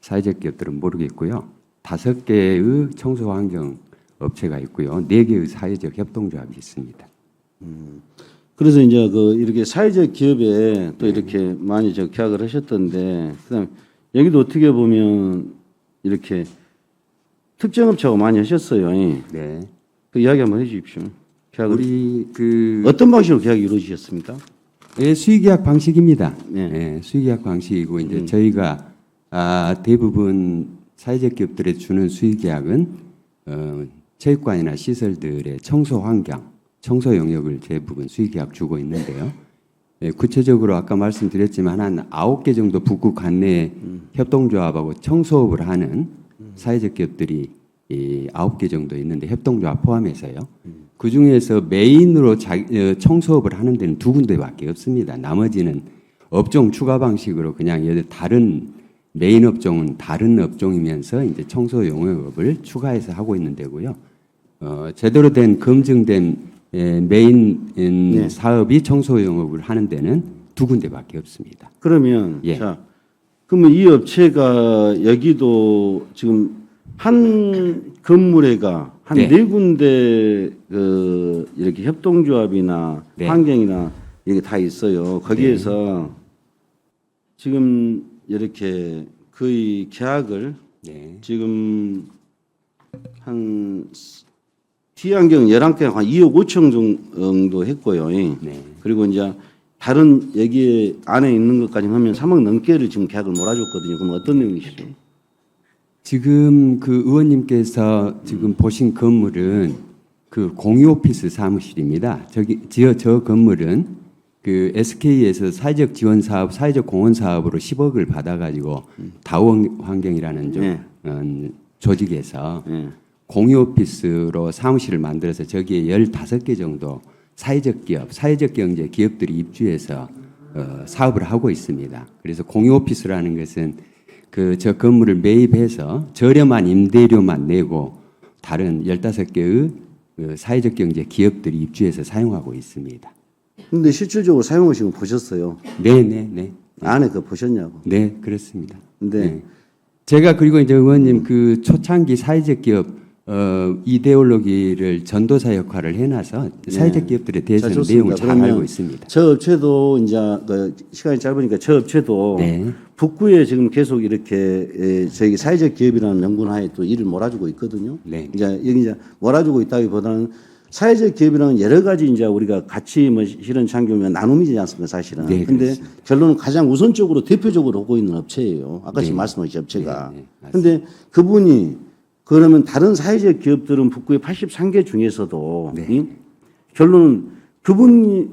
사회적 기업들은 모르겠고요. 5개의 청소환경 업체가 있고요. 4개의 사회적 협동조합이 있습니다. 그래서 이제 이렇게 사회적 기업에 또 이렇게 많이 계약을 하셨던데, 그다음에 여기도 어떻게 보면 이렇게 특정 업체하고 많이 하셨어요. 네. 그 이야기 한번 해주십시오. 계약을 우리 어떤 방식으로 계약이 이루어지셨습니까? 예, 수의계약 방식입니다. 네. 예, 수의계약 방식이고 이제 저희가 대부분 사회적 기업들에 주는 수의계약은 체육관이나 시설들의 청소 환경, 청소 영역을 대부분 수의계약 주고 있는데요. 예, 구체적으로 아까 말씀드렸지만 한 9개 정도 북구 관내 협동조합하고 청소업을 하는 사회적 기업들이 9개 정도 있는데 협동조합 포함해서요. 그 중에서 메인으로 청소업을 하는 데는 2군데밖에 없습니다. 나머지는 업종 추가 방식으로 그냥 다른 메인 업종은 다른 업종이면서 이제 청소 용역업을 추가해서 하고 있는 데고요. 제대로 된 검증된 메인 네. 사업이 청소 용역을 하는 데는 2군데밖에 없습니다. 그러면 예. 그러면 이 업체가 여기도 지금 한 건물에가 한 네. 4군데 이렇게 협동조합이나 네. 환경이나 이게 다 있어요. 거기에서 지금 이렇게 거의 계약을 네. 지금 한 T안경 11개 한 2억 5천 정도 했고요. 네. 그리고 이제 다른 여기에 안에 있는 것까지 하면 3억 넘게를 지금 계약을 몰아줬거든요. 그럼 어떤 내용이시죠? 지금 그 의원님께서 지금 보신 건물은 그 공유 오피스 사무실입니다. 저 건물은 그 SK에서 사회적 지원 사업, 사회적 공헌 사업으로 10억을 받아가지고 다원 환경이라는 네. 조직에서 예. 공유 오피스로 사무실을 만들어서 저기에 15개 정도 사회적 기업, 사회적 경제 기업들이 입주해서 사업을 하고 있습니다. 그래서 공유 오피스라는 것은 그 저 건물을 매입해서 저렴한 임대료만 내고 다른 15개의 그 사회적 경제 기업들이 입주해서 사용하고 있습니다. 근데 실질적으로 사용하시고 보셨어요? 네, 네, 네. 안에 그거 보셨냐고? 네, 그렇습니다. 근데 네. 제가 그리고 이제 의원님 그 초창기 사회적 기업 이데올로기를 전도사 역할을 해놔서 사회적 기업들에 대해서는 자, 좋습니다. 내용을 잘 그러면 알고 있습니다. 저 업체도 이제 그 시간이 짧으니까 저 업체도 네. 북구에 지금 계속 이렇게 저희 사회적 기업이라는 명분하에 또 일을 몰아주고 있거든요. 네. 이제 여기 이제 몰아주고 있다기보다는 사회적 기업이라는 여러 가지 이제 우리가 같이 뭐 실현 창조면 나눔이지 않습니까 사실은. 네, 근데 그렇습니다. 결론은 가장 우선적으로 대표적으로 하고 있는 업체예요. 아까 지금 네. 말씀하신 업체가. 네, 네, 근데 그분이 그러면 다른 사회적 기업들은 북구의 83개 중에서도 네. 이? 결론은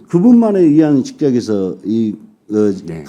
그분만에 의한 식약에서 네.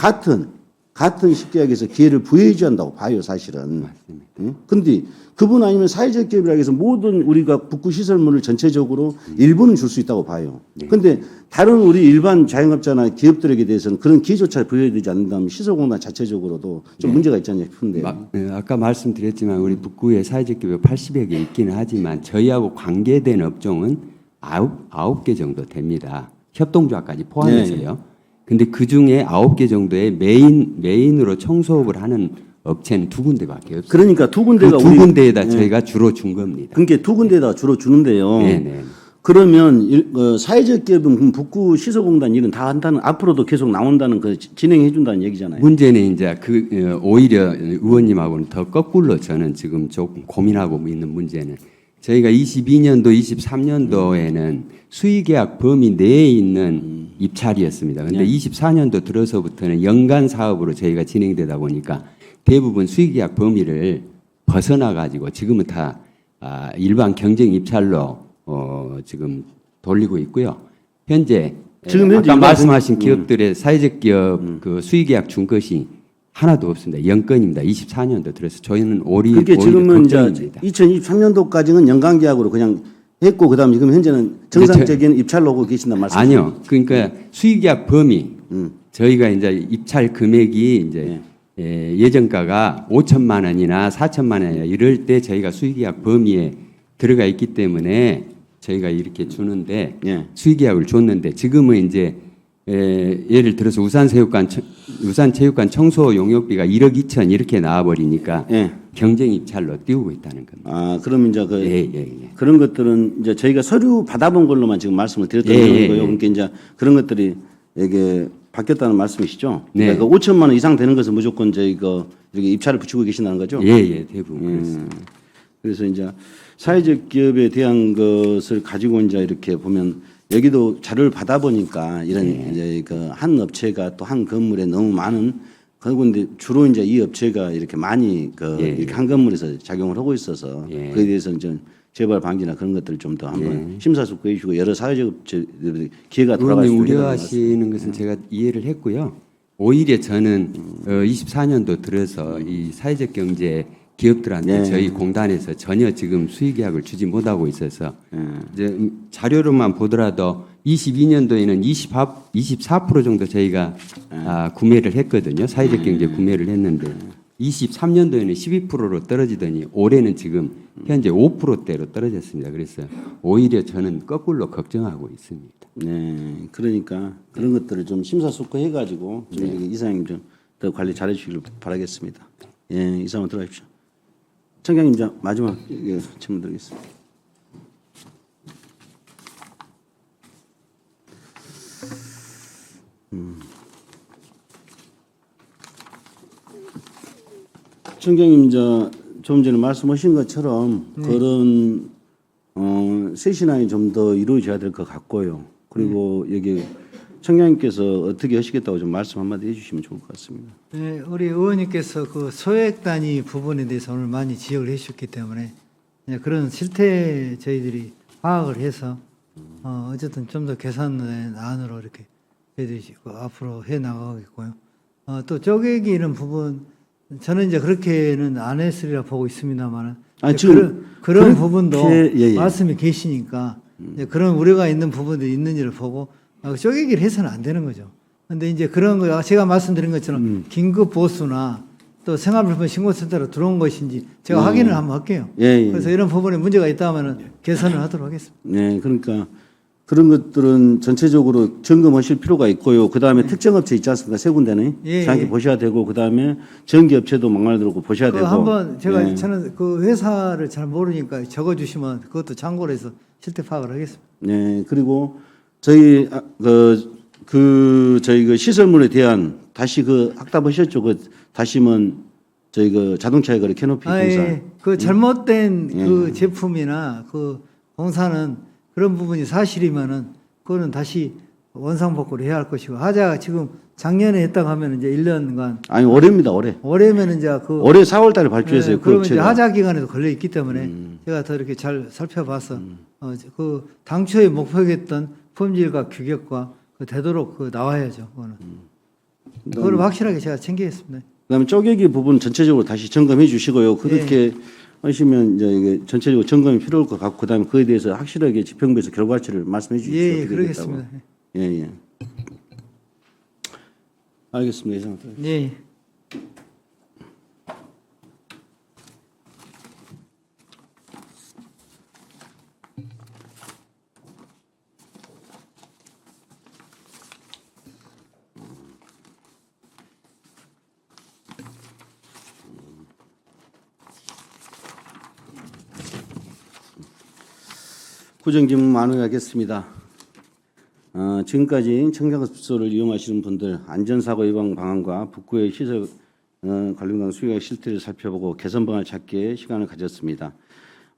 같은 식약에서 기회를 부여해줘야 한다고 봐요 사실은. 맞습니다. 응? 근데 그분 아니면 사회적 기업이라 해서 모든 우리가 북구 시설물을 전체적으로 일부는 줄 수 있다고 봐요. 네. 근데 다른 우리 일반 자영업자나 기업들에게 대해서는 그런 기회조차 부여되지 않는다면 시설공단 자체적으로도 좀 문제가 있지 않냐 싶은데요. 아까 말씀드렸지만 우리 북구에 사회적 기업이 80여 개 있기는 하지만 저희하고 관계된 업종은 9개 정도 됩니다. 협동조합까지 포함해서요. 근데 그 중에 9개 정도의 메인으로 청소업을 하는 업체는 2군데밖에 없어요. 그러니까 두 군데가 그 2군데에다 저희가 주로 준 겁니다. 그러니까 두 군데다 주로 주는데요. 네네. 그러면 사회적 기업은 그럼 북구 시설공단 일은 다 한다는 앞으로도 계속 나온다는 그 진행해 준다는 얘기잖아요. 문제는 이제 오히려 의원님하고는 더 거꾸로 저는 지금 조금 고민하고 있는 문제는 저희가 22년도, 23년도에는 수의계약 범위 내에 있는 입찰이었습니다. 그런데 24년도 들어서부터는 연간 사업으로 저희가 진행되다 보니까 대부분 수의계약 범위를 벗어나 가지고 지금은 다 일반 경쟁 입찰로 지금 돌리고 있고요. 현재 지금 현재 아까 일반 말씀하신 기업들의 사회적 기업 그 수의계약 준 것이 하나도 없습니다. 0건입니다. 24년도 들어서 저희는 오히려 그게 지금은 이제 걱정입니다. 2023년도까지는 연간 계약으로 그냥 했고 그다음 지금 현재는 정상적인 입찰로 하고 계신단 말씀이죠? 아니요. 그러니까 수의계약 범위 저희가 이제 입찰 금액이 이제 예전가가 5천만 원이나 4천만 원이나 이럴 때 저희가 수의계약 범위에 들어가 있기 때문에 저희가 이렇게 주는데 예. 수의계약을 줬는데 지금은 이제 예를 들어서 우산체육관 청소 용역비가 1억 2천 이렇게 나와버리니까 예. 경쟁 입찰로 띄우고 있다는 겁니다. 아, 그럼 이제 그 예. 그런 것들은 이제 저희가 서류 받아본 걸로만 지금 말씀을 드렸던 예, 거고요. 예. 그러니까 이제 그런 것들이 이게 바뀌었다는 말씀이시죠? 네. 그러니까 그 5천만 원 이상 되는 것은 무조건 저희가 이렇게 입찰을 붙이고 계신다는 거죠? 대부분 그렇습니다. 그래서 이제 사회적 기업에 대한 것을 가지고 이제 이렇게 보면 여기도 자료를 받아보니까 이런 이제 그 한 업체가 또 한 건물에 너무 많은 그런데 주로 이제 이 업체가 이렇게 많이 이렇게 한 건물에서 작용을 하고 있어서 그에 대해서 이제 재발 방지나 그런 것들을 좀 더 한번 심사숙고해 주시고 여러 사회적 업체들이 기회가 돌아갈 수 의원님 있는 우려하시는 것은 제가 이해를 했고요. 오히려 저는 24년도 들어서 이 사회적 경제 기업들한테 저희 공단에서 전혀 지금 수의계약을 주지 못하고 있어서 이제 자료로만 보더라도 22년도에는 24% 정도 저희가 구매를 했거든요. 사회적 경제 구매를 했는데 23년도에는 12%로 떨어지더니 올해는 지금 현재 5%대로 떨어졌습니다. 그래서 오히려 저는 거꾸로 걱정하고 있습니다. 네, 그러니까 그런 것들을 좀 심사숙고해 가지고 좀 이렇게 이사님 좀 더 관리 잘해 주시길 바라겠습니다. 예, 이사님 들어가십시오. 청장님 이제 마지막 질문 드리겠습니다. 청장님 좀 전에 말씀하신 것처럼 그런 쇄신안이 좀 더 이루어져야 될 것 같고요. 그리고 여기 청장님께서 어떻게 하시겠다고 좀 말씀 한마디 해주시면 좋을 것 같습니다. 네, 우리 의원님께서 그 소액 단위 부분에 대해서 오늘 많이 지적을 해주셨기 때문에 그런 실태 저희들이 파악을 해서 어쨌든 좀 더 개선된 안으로 이렇게 저희들이 앞으로 해 나가겠고요. 또 쪼개기 이런 부분 저는 이제 그렇게는 안 했으리라 보고 있습니다만은 아니, 지금 그런 부분도 예. 말씀이 계시니까 이제 그런 우려가 있는 부분들이 있는지를 보고 쪼개기를 해서는 안 되는 거죠. 근데 이제 그런 거 제가 말씀드린 것처럼 긴급 보수나 또 생활불편 신고센터로 들어온 것인지 제가 확인을 한번 할게요. 예. 그래서 이런 부분에 문제가 있다면 개선을 하도록 하겠습니다. 네, 그러니까 그런 것들은 전체적으로 점검하실 필요가 있고요. 그 다음에 특정 업체 있지 않습니까? 세 군데는 예, 정확히 보셔야 되고, 그 다음에 전기 업체도 막말 들고 보셔야 그 되고. 한번 제가 예. 저는 그 회사를 잘 모르니까 적어주시면 그것도 참고로 해서 실태 파악을 하겠습니다. 네, 그리고 저희 저희 그 시설물에 대한 다시 그 확답하셨죠? 그 다시면 저희 그 자동차에 거래 캐노피 공사. 그 잘못된 예. 그 제품이나 그 공사는 그런 부분이 사실이면은 그거는 다시 원상복구를 해야 할 것이고 하자가 지금 작년에 했다고 하면 이제 1년간 아니 올해입니다, 올해. 올해면 이제 그 올해 4월달에 발주했어요. 그 그러면 이제 업체가. 하자 기간에도 걸려 있기 때문에 제가 더 이렇게 잘 살펴봐서 그 당초에 목표했던 품질과 규격과 그 되도록 그 나와야죠. 그거는 그걸 확실하게 제가 챙기겠습니다. 그다음에 쪼개기 부분 전체적으로 다시 점검해 주시고요. 그렇게 하시면 이제 이게 전체적으로 점검이 필요할 것 같고, 그다음에 그에 대해서 확실하게 지평부에서 결과치를 말씀해 주시죠. 예, 어떻게 되겠다고. 그러겠습니다. 예. 알겠습니다. 이상. 예. 구정질문 만회하겠습니다. 지금까지 청장급소를 이용하시는 분들 안전사고 예방 방안과 북구의 시설 관련된 수요와 실태를 살펴보고 개선 방안을 찾기에 시간을 가졌습니다.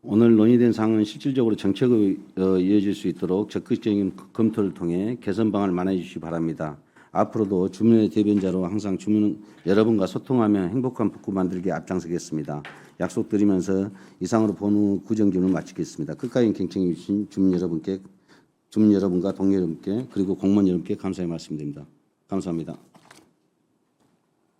오늘 논의된 사항은 실질적으로 정책으로 이어질 수 있도록 적극적인 검토를 통해 개선 방안을 마련해 주시기 바랍니다. 앞으로도 주민의 대변자로 항상 주민 여러분과 소통하며 행복한 북구 만들기에 앞장서겠습니다. 약속드리면서 이상으로 본후 구정질문을 마치겠습니다. 끝까지 경청해 주신 주민 여러분과 동료 여러분께 그리고 공무원 여러분께 감사의 말씀드립니다. 감사합니다.